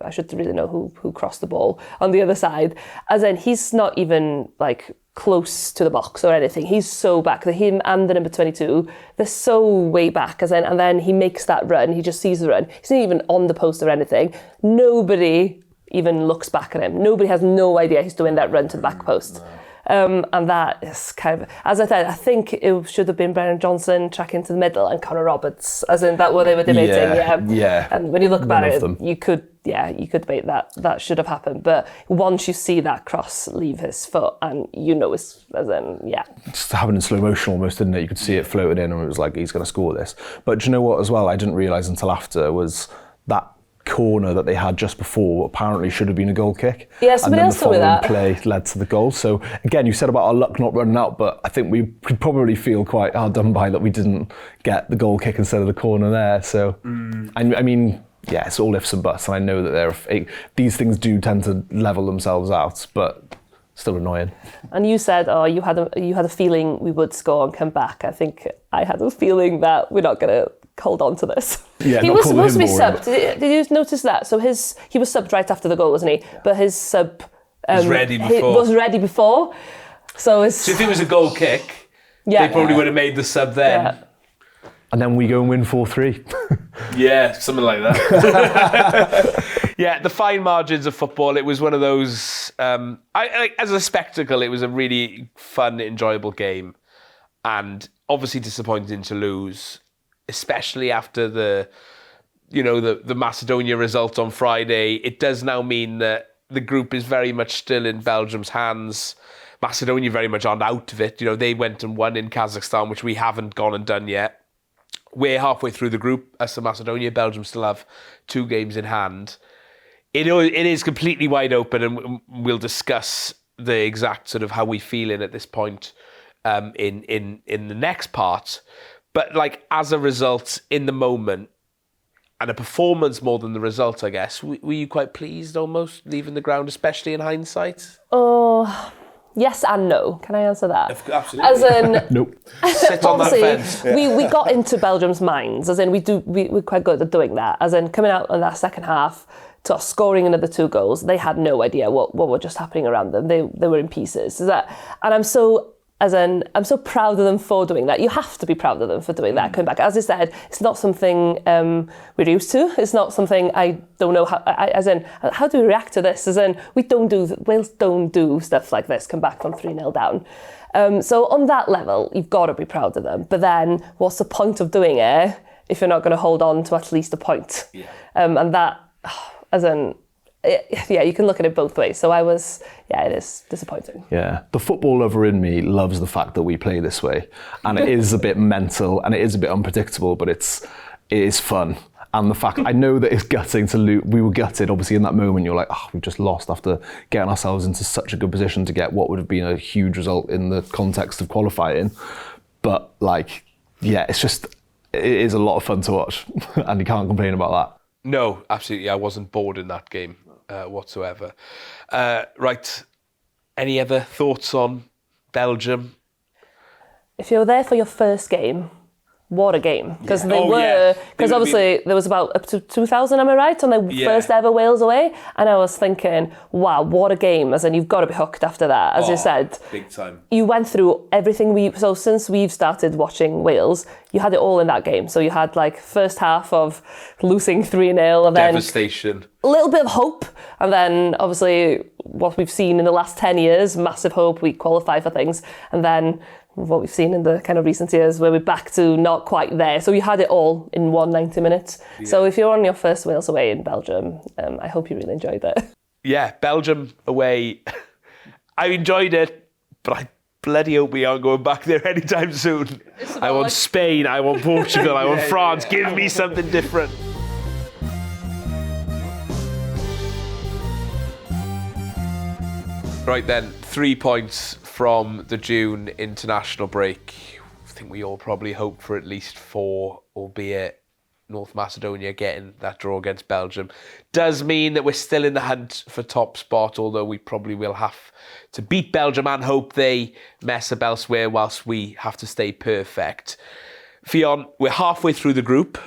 I should really know who crossed the ball on the other side. As in, he's not even like close to the box or anything. He's so back. Him and the number 22, they're so way back. And then he makes that run. He just sees the run. He's not even on the post or anything. Nobody even looks back at him. Nobody has no idea he's doing that run to the back post. And that is kind of, as I said, I think it should have been Brennan Johnson tracking to the middle and Connor Roberts, as in that what they were debating. Yeah. And when you look about it, them. you could debate that should have happened. But once you see that cross leave his foot, and it's, as in, Just happened in slow motion almost, didn't it? You could see it floated in and it was like, he's going to score this. But do you know what as well, I didn't realise until after, was that corner that they had just before apparently should have been a goal kick. Yeah, somebody else told me that. And then the following play led to the goal. So again, you said about our luck not running out, but I think we could probably feel quite hard done by that we didn't get the goal kick instead of the corner there. So, I mean, it's all ifs and buts, and I know that these things do tend to level themselves out, but still annoying. And you said, you had a feeling we would score and come back. I think I had a feeling that we're not going to hold on to this. Yeah, he was supposed to be subbed. Did you notice that? So he was subbed right after the goal, wasn't he? Yeah. But his sub was ready before. So if it was a goal kick, they probably would have made the sub then. Yeah. And then we go and win 4-3. Yeah, something like that. Yeah, the fine margins of football. It was one of those. As a spectacle, it was a really fun, enjoyable game, and obviously disappointing to lose, especially after the Macedonia result on Friday. It does now mean that the group is very much still in Belgium's hands. Macedonia very much aren't out of it. They went and won in Kazakhstan, which we haven't gone and done yet. We're halfway through the group as to Macedonia. Belgium still have 2 games in hand. It is completely wide open, and we'll discuss the exact sort of how we feel in at this point in the next part. But as a result, in the moment, and a performance more than the result, I guess, were you quite pleased almost leaving the ground, especially in hindsight? Oh, yes and no. Can I answer that? Absolutely. As in, Nope. Sit on that fence. we got into Belgium's minds. As in, we're quite good at doing that. As in, coming out in that second half to us scoring another 2 goals, they had no idea what were just happening around them. They were in pieces. And I'm so proud of them for doing that. You have to be proud of them for doing that, coming back. As I said, it's not something we're used to. It's not something I don't know how do we react to this? Wales don't do stuff like this, come back from 3-0 down. So on that level, you've got to be proud of them. But then what's the point of doing it if you're not going to hold on to at least a point? Yeah. And that, you can look at it both ways. So it is disappointing. Yeah, the football lover in me loves the fact that we play this way, and it is a bit mental and it is a bit unpredictable, but it is fun. And the fact, I know that it's gutting to lose. We were gutted, obviously, in that moment. You're like, we've just lost after getting ourselves into such a good position to get what would have been a huge result in the context of qualifying. But it is a lot of fun to watch, and you can't complain about that. No, absolutely. I wasn't bored in that game whatsoever. Right. Any other thoughts on Belgium? If you're there for your first game, what a game. Because obviously there was about up to 2,000, am I right, on the first ever Wales away? And I was thinking, wow, what a game. As in, you've got to be hooked after that, as you said. Big time. You went through everything so since we've started watching Wales, you had it all in that game. So you had first half of losing 3-0 and then devastation. A little bit of hope. And then obviously what we've seen in the last 10 years, massive hope, we qualify for things. And then what we've seen in the kind of recent years, where we're back to not quite there. So you had it all in 190 minutes. Yeah. So if you're on your first Wales away in Belgium, I hope you really enjoyed it. Yeah, Belgium away. I enjoyed it, but I bloody hope we aren't going back there anytime soon. I want Spain, I want Portugal, I want France. Give me something different. Right then, 3 points from the June international break. I think we all probably hoped for at least 4, albeit North Macedonia getting that draw against Belgium does mean that we're still in the hunt for top spot, although we probably will have to beat Belgium and hope they mess up elsewhere whilst we have to stay perfect. Ffion, we're halfway through the group.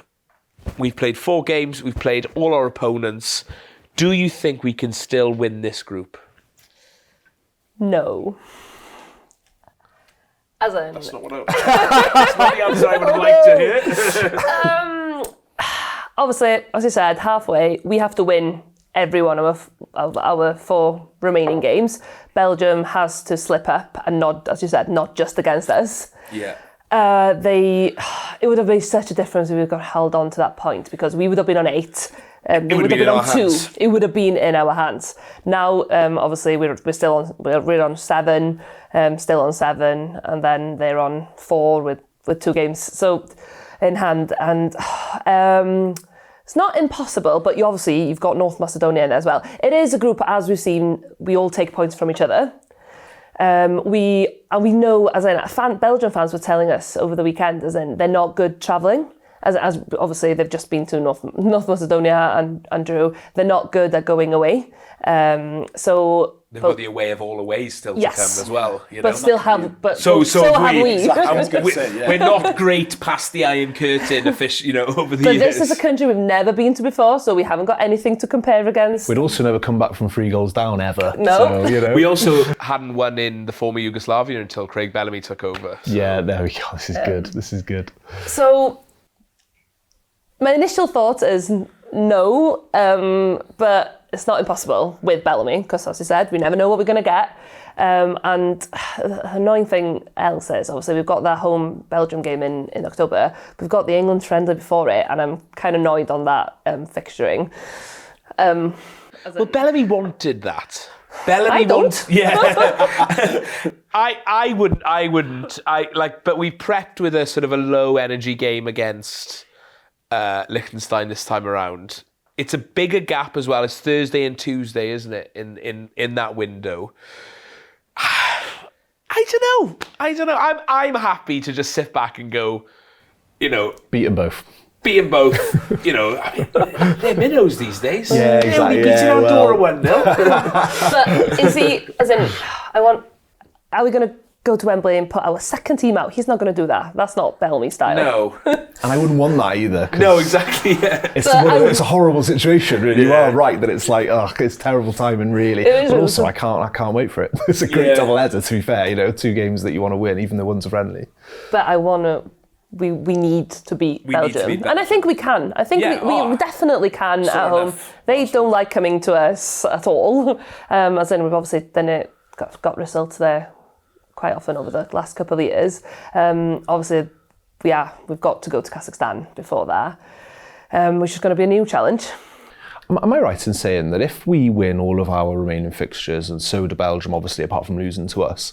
We've played 4 games. We've played all our opponents. Do you think we can still win this group? No. As in... That's not that's not the answer I would have liked to hear. Obviously, as you said, halfway, we have to win every one of our 4 remaining games. Belgium has to slip up and not, as you said, not just against us. Yeah. It would have made such a difference if we got held on to that point, because we would have been on 8. It would have been on 2. It would have been in our hands. Now, obviously, we're still on. We're on 7, still on 7, and then they're on 4 with 2 games so in hand. And it's not impossible, but you've got North Macedonia in there as well. It is a group, as we've seen, we all take points from each other. We know, as in Belgian fans were telling us over the weekend, as in they're not good travelling. As obviously they've just been to North Macedonia and drew. They're not good at going away. So they've got the away of all aways still to come as well. You know? But still have. But so have we? I was going to say, yeah. We're not great past the Iron Curtain, over the but years. This is a country we've never been to before, so we haven't got anything to compare against. We'd also never come back from 3 goals down ever. No. So, We also hadn't won in the former Yugoslavia until Craig Bellamy took over. So. Yeah, there we go. This is good. This is good. So my initial thought is no, but it's not impossible with Bellamy, because as you said, we never know what we're going to get. And the annoying thing else is, obviously, we've got that home Belgium game in October. We've got the England friendly before it, and I'm kind of annoyed on that fixturing. Well, Bellamy wanted that. Bellamy wanted... Yeah. I wouldn't. But we prepped with a sort of a low energy game against Liechtenstein this time around. It's a bigger gap as well. It's Thursday and Tuesday, isn't it? In that window. I don't know. I'm happy to just sit back and go, beat them both. Beat them both. They're minnows these days. Yeah, exactly. We beat Andorra 1-0. But is he? As in, are we going to go to Wembley and put our second team out? He's not going to do that. That's not Bellamy style. No. And I wouldn't want that either. No, exactly. Yeah. It's a horrible situation, really. You are right that it's like, it's terrible timing, really. But also, I can't wait for it. It's a great double-header, to be fair. 2 games that you want to win, even the ones are friendly. But we need to beat Belgium. And I think we can. I think we definitely can at home. They don't like coming to us at all. As in, we've obviously got results there quite often over the last couple of years. Obviously, we've got to go to Kazakhstan before that, which is going to be a new challenge. Am I right in saying that if we win all of our remaining fixtures, and so do Belgium, obviously, apart from losing to us,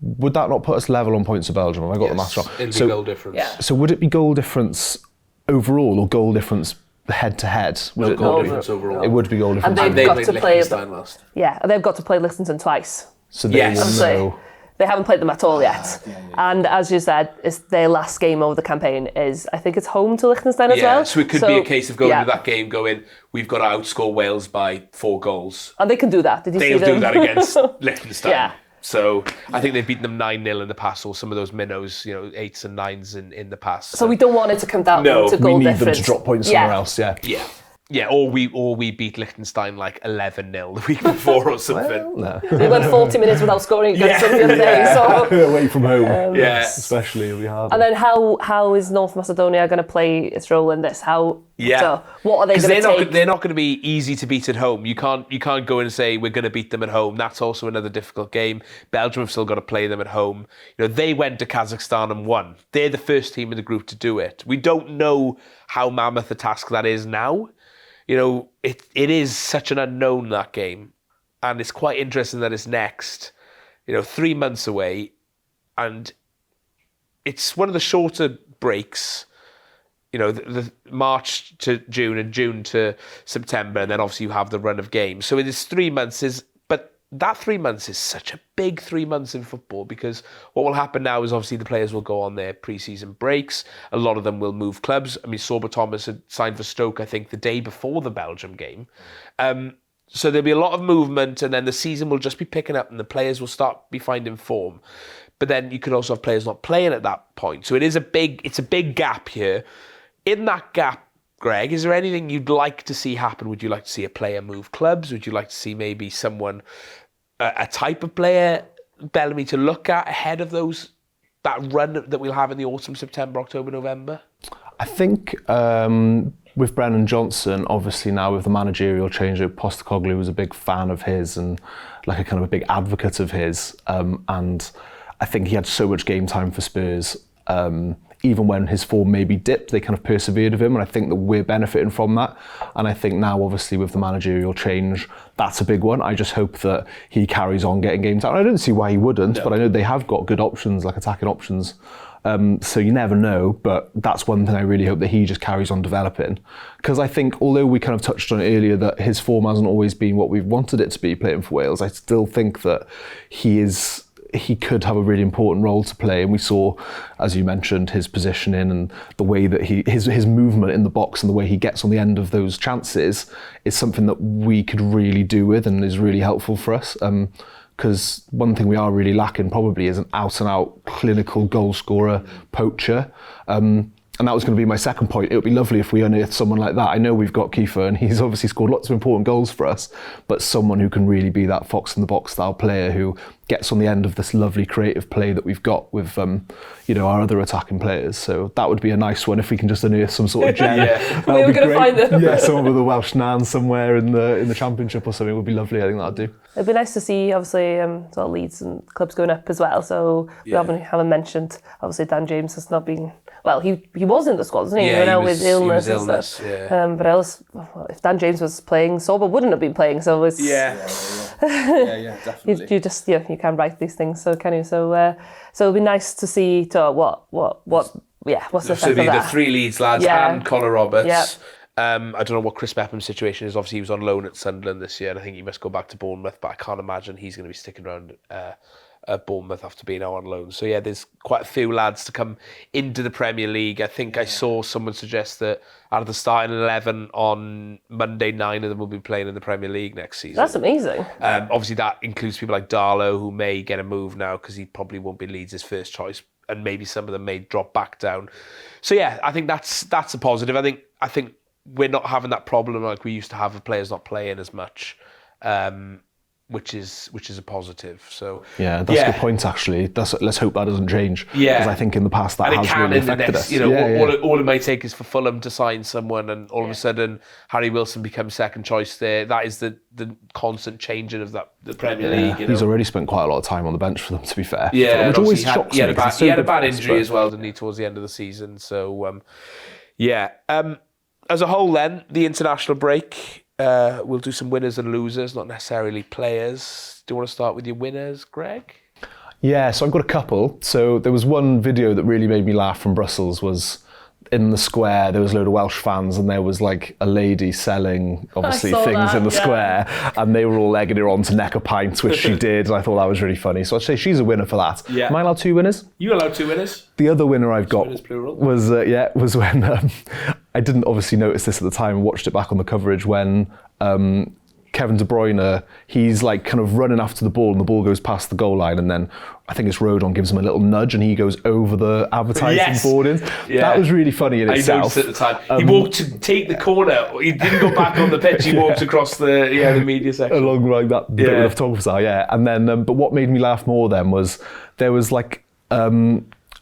would that not put us level on points of Belgium? Have I got the maths wrong? It'd be goal difference. Yeah. So would it be goal difference overall or goal difference head to head? Goal difference overall. It would be goal difference. And they've got to play last. Yeah, they've got to play Liechtenstein twice. So they will know. They haven't played them at all yet. And as you said, it's their last game of the campaign is, I think it's home to Liechtenstein as well. So it could be a case of going to that game going, we've got to outscore Wales by 4 goals. And they can do that. Did you see them? They'll do that against Liechtenstein. Yeah. So I think they've beaten them 9-0 in the past, or some of those minnows, 8s and 9s in the past. So we don't want it to come down to goal difference. We need them to drop points somewhere else, yeah. Yeah. Yeah, or we beat Liechtenstein like 11-0 the week before or something. No. We went 40 minutes without scoring against them the other day. So. Away from home. Yeah. Especially, it'll be hard. And then how is North Macedonia going to play its role in this? So what are they going to take? They're not going to be easy to beat at home. You can't go and say we're going to beat them at home. That's also another difficult game. Belgium have still got to play them at home. They went to Kazakhstan and won. They're the first team in the group to do it. We don't know how mammoth a task that is now. It is such an unknown, that game. And it's quite interesting that it's next, 3 months away. And it's one of the shorter breaks, the March to June and June to September. And then obviously you have the run of games. So it is 3 months, but that 3 months is such a big 3 months in football, because what will happen now is obviously the players will go on their pre-season breaks. A lot of them will move clubs. I mean, Sorba Thomas had signed for Stoke, I think, the day before the Belgium game. So there'll be a lot of movement, and then the season will just be picking up and the players will start be finding form. But then you could also have players not playing at that point. So it's a big gap here. In that gap, Greg, is there anything you'd like to see happen? Would you like to see a player move clubs? Would you like to see maybe someone, a type of player, Bellamy, to look at ahead of that run that we'll have in the autumn, September, October, November? I think with Brennan Johnson, obviously now with the managerial change, Postecoglou was a big fan of his and like a kind of a big advocate of his. And I think he had so much game time for Spurs. Even when his form maybe dipped, they kind of persevered with him, and I think that we're benefiting from that. And I think now, obviously, with the managerial change, that's a big one. I just hope that he carries on getting game time. I don't see why he wouldn't, but I know they have got good options, like attacking options. So you never know, but that's one thing I really hope that he just carries on developing. Because I think, although we kind of touched on it earlier, that his form hasn't always been what we've wanted it to be playing for Wales, I still think that he could have a really important role to play, and we saw, as you mentioned, his positioning and the way that his movement in the box and the way he gets on the end of those chances is something that we could really do with and is really helpful for us. Because one thing we are really lacking probably is an out-and-out clinical goal scorer poacher. And that was going to be my second point. It would be lovely if we unearthed someone like that. I know we've got Kiefer and he's obviously scored lots of important goals for us, but someone who can really be that fox in the box style player who gets on the end of this lovely creative play that we've got with our other attacking players. So that would be a nice one if we can just unearth some sort of gem. We were going to find them. Yeah, someone with a Welsh nan somewhere in the Championship or something would be lovely. I think that'd do. It'd be nice to see, obviously, sort of Leeds and clubs going up as well. So we haven't mentioned, obviously, Dan James has not been. Well, he was in the squad, wasn't he? Yeah, with illness and stuff. Yeah. But else, if Dan James was playing, Sorba wouldn't have been playing. So it's Yeah, definitely. you just you can write these things, so can you? So it'd be nice to see what's the effect So of the that. three Leeds lads and Connor Roberts. Yeah. I don't know what Chris Beppham's situation is. Obviously, he was on loan at Sunderland this year, and I think he must go back to Bournemouth, but I can't imagine he's going to be sticking around at Bournemouth after being out on loan. So yeah, there's quite a few lads to come into the Premier League. I think I saw someone suggest that out of the starting 11 on Monday, 9 of them will be playing in the Premier League next season. That's amazing. Obviously, that includes people like Darlow, who may get a move now because he probably won't be Leeds' first choice, and maybe some of them may drop back down. So yeah, I think that's a positive. I think we're not having that problem like we used to have with players not playing as much. Which is a positive. So yeah, that's a good point actually. Let's hope that doesn't change. Yeah, because I think in the past that has really affected us. All it might take is for Fulham to sign someone, and all of a sudden Harry Wilson becomes second choice there. That is the constant changing of the Premier League. He's already spent quite a lot of time on the bench for them, to be fair. Yeah, which always shocks me. He had a bad injury as well, didn't he, towards the end of the season? So as a whole, then the international break. We'll do some winners and losers, not necessarily players. Do you want to start with your winners, Greg? Yeah, so I've got a couple. So there was one video that really made me laugh from Brussels. Was in the square, there was a load of Welsh fans, and there was like a lady selling obviously things in the square, and they were all egging her on to neck a pint, which she did, and I thought that was really funny. So I'd say she's a winner for that. Yeah. Am I allowed 2 winners? You allowed 2 winners. The other winner I've got was when I didn't obviously notice this at the time. Watched it back on the coverage when Kevin De Bruyne, he's like kind of running after the ball and the ball goes past the goal line, and then I think it's Rodon gives him a little nudge and he goes over the advertising boarding. Yeah. That was really funny in itself. I noticed at the time. He walked to take the corner. He didn't go back on the pitch. He walked across the media section. Along like that bit where the photographers are, yeah. And then, but what made me laugh more then was there was like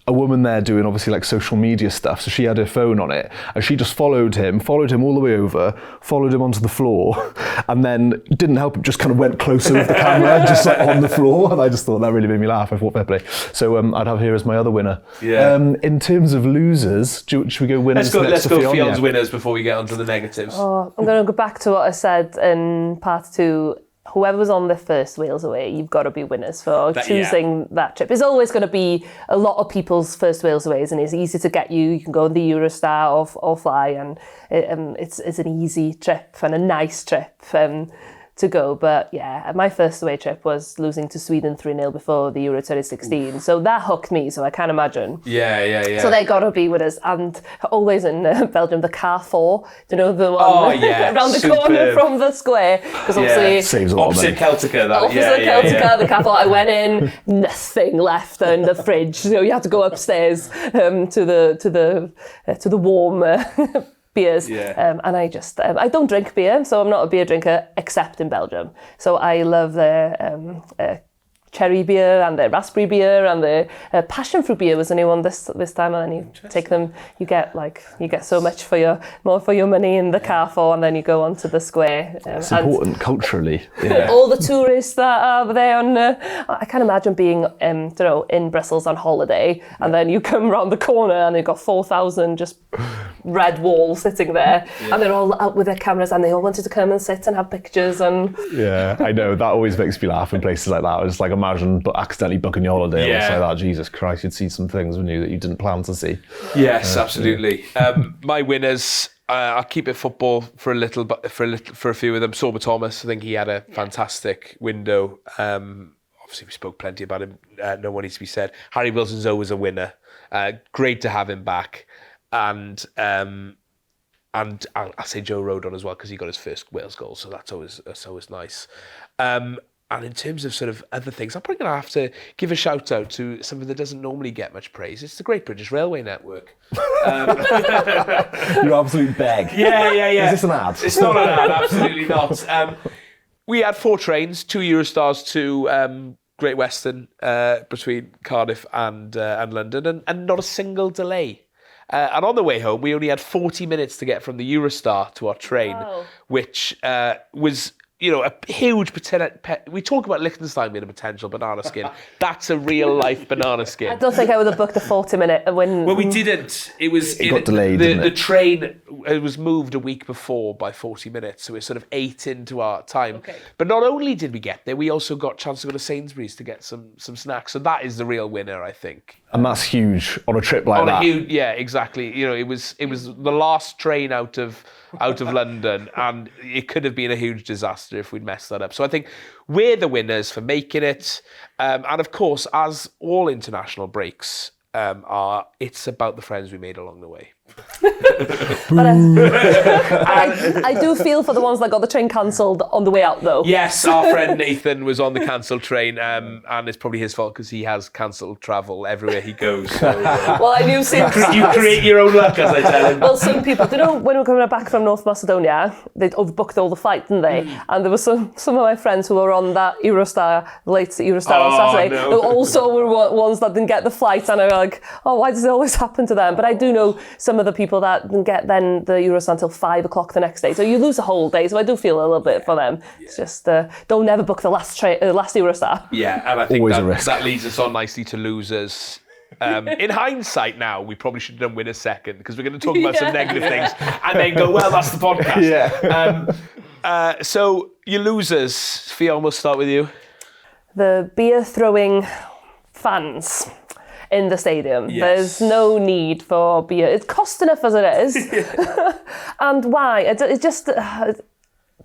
a woman there doing obviously like social media stuff, so she had her phone on it and she just followed him all the way over, followed him onto the floor, and then didn't help him, just kind of went closer with the camera just like on the floor, and I just thought that really made me laugh. I thought fair play. So I'd have here as my other winner. In terms of losers, should we go winners? Let's go Ffion's winners before we get onto the negatives. I'm going to go back to what I said in part 2. Whoever was on the first Wales away, you've got to be winners for choosing that trip. It's always going to be a lot of people's first Wales aways, and it's easy to get you. You can go on the Eurostar or fly, and it's an easy trip and a nice trip to go. But yeah, my first away trip was losing to Sweden 3-0 before the Euro 2016. So that hooked me, so I can't imagine. Yeah. So they got to be with us. And always in Belgium, the Carrefour, do you know the one around the corner from the square? Because obviously... saves a lot of money. Opposite Celtica. Opposite Celtica, the Carrefour. I went in, nothing left in the fridge. So you had to go upstairs to the warm... beers, and I don't drink beer, so I'm not a beer drinker except in Belgium. So I love the cherry beer and the raspberry beer and the passion fruit beer was a new one this time, and then you take them, you get so much more for your money in the Carrefour, and then you go onto the square. It's important culturally. All the tourists that are there I can imagine being in Brussels on holiday, and then you come around the corner and they've got 4,000 just red walls sitting there, and they're all out with their cameras, and they all wanted to come and sit and have pictures. And I know that always makes me laugh in places like that. It's like imagine but accidentally booking your holiday and like that. Jesus Christ, you'd see some things, wouldn't you, that you didn't plan to see. Yes, absolutely. My winners, I'll keep it football for a few of them. Sorba Thomas, I think he had a fantastic window. Obviously we spoke plenty about him, no one needs to be said. Harry Wilson's always a winner. Great to have him back. And I'll say Joe Rodon as well, because he got his first Wales goal, so that's always nice. And in terms of sort of other things, I'm probably going to have to give a shout out to something that doesn't normally get much praise. It's the Great British Railway Network. You absolute beg. Yeah. Is this an ad? It's not an ad, absolutely not. We had 4 trains, 2 Eurostars to Great Western between Cardiff and London, and not a single delay. And on the way home, we only had 40 minutes to get from the Eurostar to our train, which was, a huge we talk about Liechtenstein being a potential banana skin. That's a real life banana skin. I don't think I would have booked a 40-minute when... Well, we didn't. It got delayed, the train was moved a week before by 40 minutes, so it sort of ate into our time. Okay. But not only did we get there, we also got a chance to go to Sainsbury's to get some snacks. So that is the real winner, I think. And that's huge on a trip like that. Exactly. It was the last train out of London, and it could have been a huge disaster if we'd messed that up. So I think we're the winners for making it. And of course, as all international breaks are, it's about the friends we made along the way. But I do feel for the ones that got the train cancelled on the way out, though. Yes, our friend Nathan was on the cancelled train, and it's probably his fault because he has cancelled travel everywhere he goes. So, well, I knew you create your own luck, as I tell him. Well, some people, when we were coming back from North Macedonia, they'd overbooked all the flights, didn't they? And there were some of my friends who were on that Eurostar, the latest Eurostar on Saturday, who also were ones that didn't get the flight, and I was like, why does it always happen to them? But I do know some of the people that didn't get then the Eurostar until 5 o'clock the next day, so you lose a whole day. So I do feel a little bit for them. It's just don't never book the last Eurostar. Yeah, and I think that leads us on nicely to losers. In hindsight now, we probably should have done winners second, because we're going to talk about some negative things and then go, well, that's the podcast. So your losers, Ffion, we'll start with you. The beer throwing fans in the stadium. Yes. There's no need for beer. It costs enough as it is. And why? It just,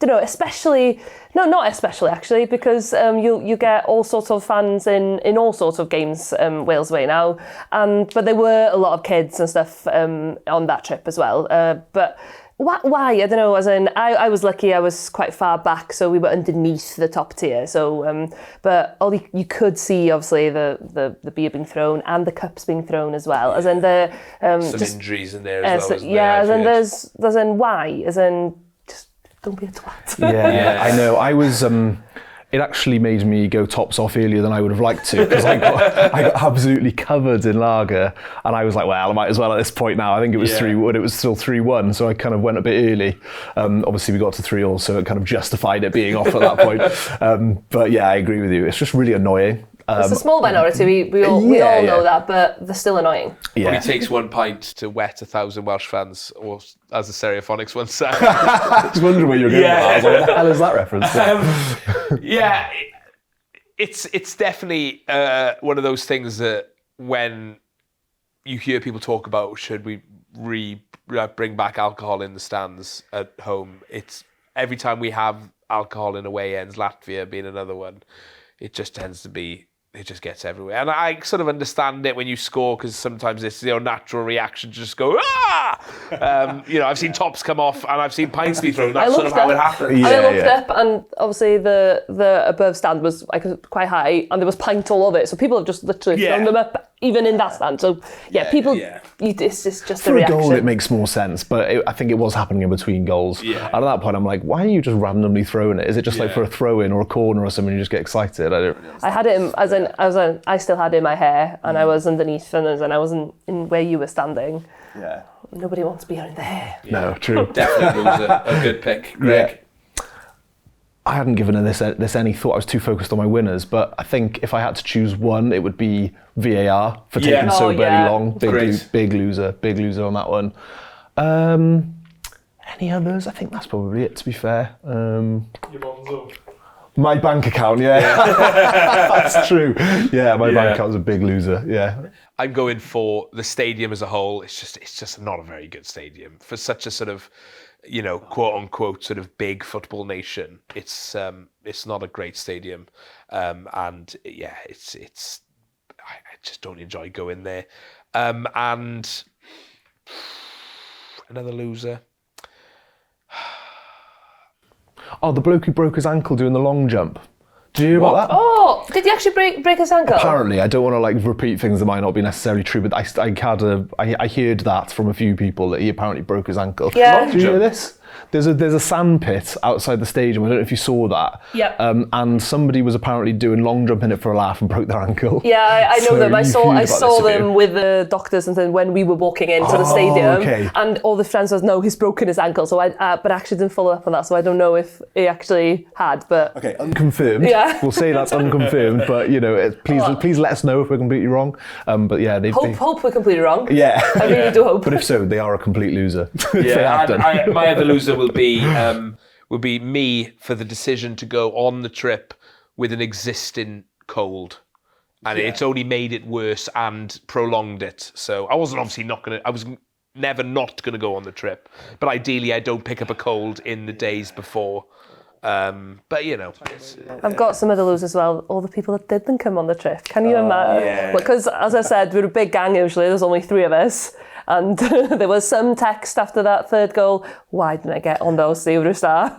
especially, not especially actually, because you get all sorts of fans in all sorts of games Wales way now. But there were a lot of kids and stuff on that trip as well. But Why? I don't know. As in, I was lucky. I was quite far back, so we were underneath the top tier. So, but all you could see, obviously, the beer being thrown and the cups being thrown as well. As in the some injuries in there as well. As in there's why? As in just don't be a twat. Yeah, I know. I was. It actually made me go tops off earlier than I would have liked to, because I got absolutely covered in lager, and I was like, well, I might as well at this point now. I think it was 3-1, it was still 3-1, so I kind of went a bit early. Obviously we got to 3-all, so it kind of justified it being off at that point. But yeah, I agree with you. It's just really annoying. It's a small minority, we all know that, but they're still annoying. Yeah. It takes 1 pint to wet 1,000 Welsh fans, or as the Stereophonics once said. I was wondering where you were going with that. I was like, what the hell is that reference? It's definitely one of those things that when you hear people talk about should we bring back alcohol in the stands at home, it's every time we have alcohol in away ends, Latvia being another one, it just tends to be, it just gets everywhere. And I sort of understand it when you score, because sometimes it's your natural reaction to just go, ah! I've seen tops come off and I've seen pints be thrown. That's sort of how it happens. I looked up, and obviously the above stand was quite high, and there was pint all over it. So people have just literally thrown them up, even in that stand. So it's just for a reaction. A goal, it makes more sense, but I think it was happening in between goals. Yeah. And at that point, I'm like, why are you just randomly throwing it? Is it just like for a throw in or a corner or something? You just get excited. I don't really understand. I had it I still had it in my hair, and I was underneath, and I wasn't in where you were standing. Yeah. Nobody wants to be in the hair. Yeah. No, true. Definitely was a good pick, Greg. Yeah. I hadn't given this any thought. I was too focused on my winners, but I think if I had to choose one, it would be VAR for taking so very long. Big loser on that one. Any others? I think that's probably it, to be fair. Your mum's up. My bank account, that's true. Yeah, my bank account was a big loser. Yeah, I'm going for the stadium as a whole. It's just not a very good stadium for such a sort of, quote unquote sort of big football nation. It's not a great stadium, and I just don't enjoy going there. And another loser. Oh, the bloke who broke his ankle doing the long jump. Did you hear about that? Oh, did he actually break his ankle? Apparently, I don't want to repeat things that might not be necessarily true, but I heard that from a few people that he apparently broke his ankle. Yeah. Did you hear this? There's a sand pit outside the stadium. I don't know if you saw that. Yep. And somebody was apparently doing long jump in it for a laugh and broke their ankle. Yeah, I know them. I saw them with the doctors and then when we were walking into the stadium. Okay. And all the friends said, no, he's broken his ankle. So but I actually didn't follow up on that. So I don't know if he actually had. But okay, unconfirmed. Yeah. We'll say that's unconfirmed. But please let us know if we're completely wrong. But yeah, hope we're completely wrong. Yeah. I really do hope. But if so, they are a complete loser. Yeah, my other loser will be me for the decision to go on the trip with an existing cold, and it's only made it worse and prolonged it. So I was never not gonna go on the trip, but ideally I don't pick up a cold in the days before. But I've got some other losers as well. All the people that didn't come on the trip. Can you imagine? Yeah. Because as I said, we're a big gang usually. There's only 3 of us. And there was some text after that third goal. Why didn't I get on those Eurostar?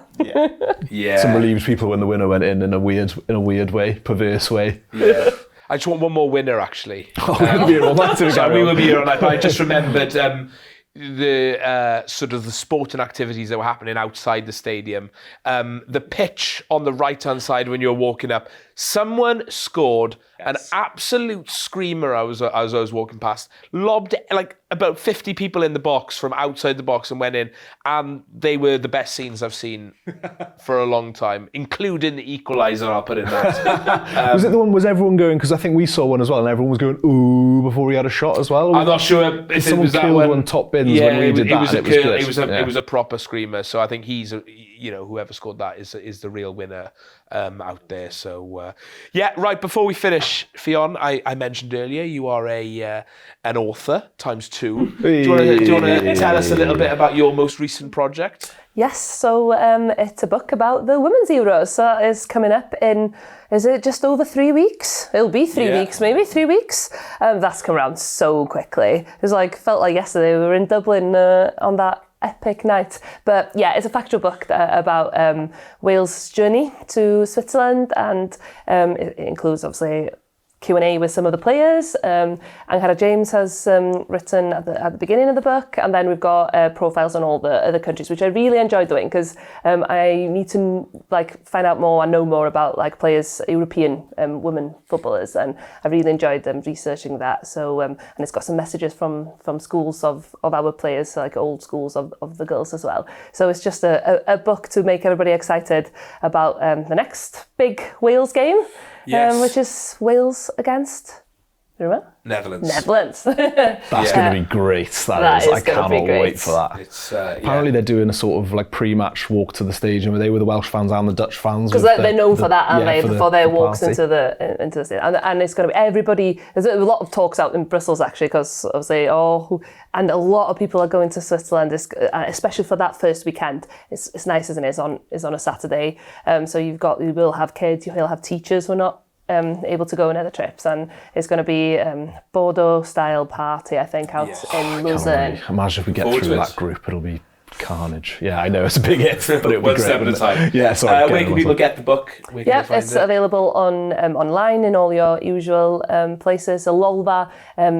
Yeah. Some relieved people when the winner went in a weird way, perverse way. Yeah. I just want one more winner, actually. We'll be here all night. We will be here all night. But I just remembered the sort of the sporting activities that were happening outside the stadium. The pitch on the right-hand side when you're walking up. Someone scored an absolute screamer as I was walking past. Lobbed about 50 people in the box from outside the box and went in. And they were the best scenes I've seen for a long time, including the equaliser, I'll put in that. Was it the one, was everyone going, because I think we saw one as well, and everyone was going, ooh, before we had a shot as well? I'm not sure if it was that one. Someone killed one top bins when we did that, it was a proper screamer, so I think he's, whoever scored that is the real winner out there. So, right, before we finish, Ffion, I mentioned earlier, you are an author, ×2. Do you want to tell us a little bit about your most recent project? Yes, so it's a book about the Women's EWRO. So that is coming up in, is it just over 3 weeks? It'll be 3 weeks, maybe 3 weeks. That's come around so quickly. It was felt like yesterday we were in Dublin on that epic night. But yeah, it's a factual book about Wales' journey to Switzerland, and it includes obviously Q&A with some of the players. Angharad James has written at the beginning of the book, and then we've got profiles on all the other countries, which I really enjoyed doing because I need to find out more and know more about players, European women footballers, and I really enjoyed researching that. So and it's got some messages from schools of our players, old schools of the girls as well. So it's just a book to make everybody excited about the next big Wales game. Yes. Which is Wales against, remember? Netherlands. That's going to be great. That is. I cannot wait for that. It's, Apparently they're doing a sort of pre-match walk to the stadium where they were the Welsh fans and the Dutch fans. Because they're known for that, aren't they? For their walks party. into the stadium. And it's going to be everybody. There's a lot of talks out in Brussels actually, because obviously, and a lot of people are going to Switzerland, especially for that first weekend. It's nice, isn't it? It's on a Saturday. So you will have kids, you'll have teachers who are not able to go on other trips, and it's going to be Bordeaux style party, I think, out in Lausanne. Imagine if we get through that group, it'll be carnage. Yeah, I know it's a big hit, but it'll be One great. step at a time. Yeah, sorry. Where can people get the book? It's available on online in all your usual places. So Lolva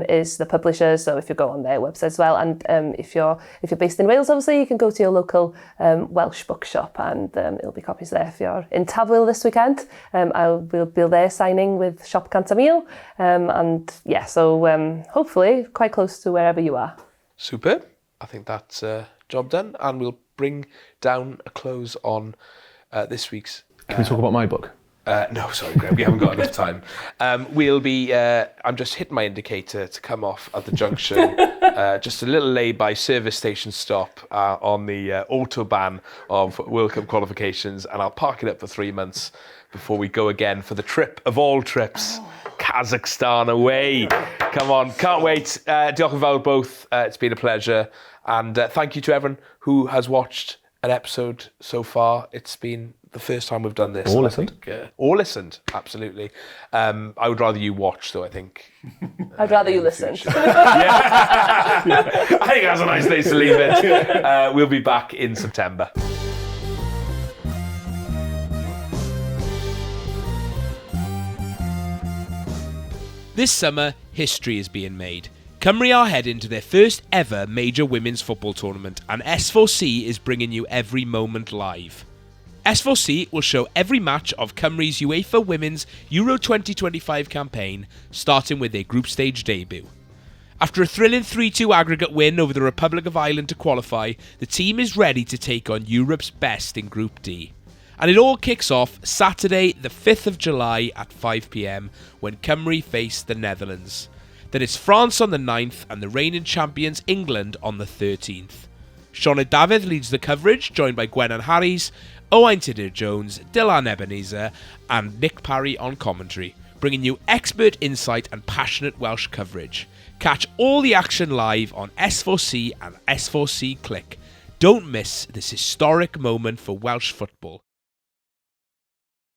is the publisher, so if you go on their website as well, and if you're based in Wales, obviously you can go to your local Welsh bookshop, and there'll be copies there. If you're in Tafwyl this weekend, I will be there signing with Shop Cantamil, and so hopefully quite close to wherever you are. Superb. I think that's job done, and we'll bring down a close on this week's. Can we talk about my book? No, sorry, Greg, we haven't got enough time. We'll be. I'm just hitting my indicator to come off at the junction. Just a little lay-by service station stop on the autobahn of World Cup qualifications, and I'll park it up for 3 months before we go again for the trip of all trips. Kazakhstan away. Come on, can't wait. Diolch yn fawr both. It's been a pleasure. And thank you to everyone who has watched an episode so far. It's been the first time we've done this. Or listened. Or listened, absolutely. I would rather you watch, though, I think. I'd rather you listened. I think that's a nice place to leave it. We'll be back in September. This summer, history is being made. Cymru are heading to their first ever major women's football tournament, and S4C is bringing you every moment live. S4C will show every match of Cymru's UEFA Women's Euro 2025 campaign, starting with their group stage debut. After a thrilling 3-2 aggregate win over the Republic of Ireland to qualify, the team is ready to take on Europe's best in Group D. And it all kicks off Saturday the 5th of July at 5 p.m. when Cymru face the Netherlands. Then it's France on the 9th and the reigning champions England on the 13th. Siona David leads the coverage, joined by Gwennan Harries, Owain Tudur-Jones, Dylan Ebenezer and Nick Parry on commentary, bringing you expert insight and passionate Welsh coverage. Catch all the action live on S4C and S4C Click. Don't miss this historic moment for Welsh football.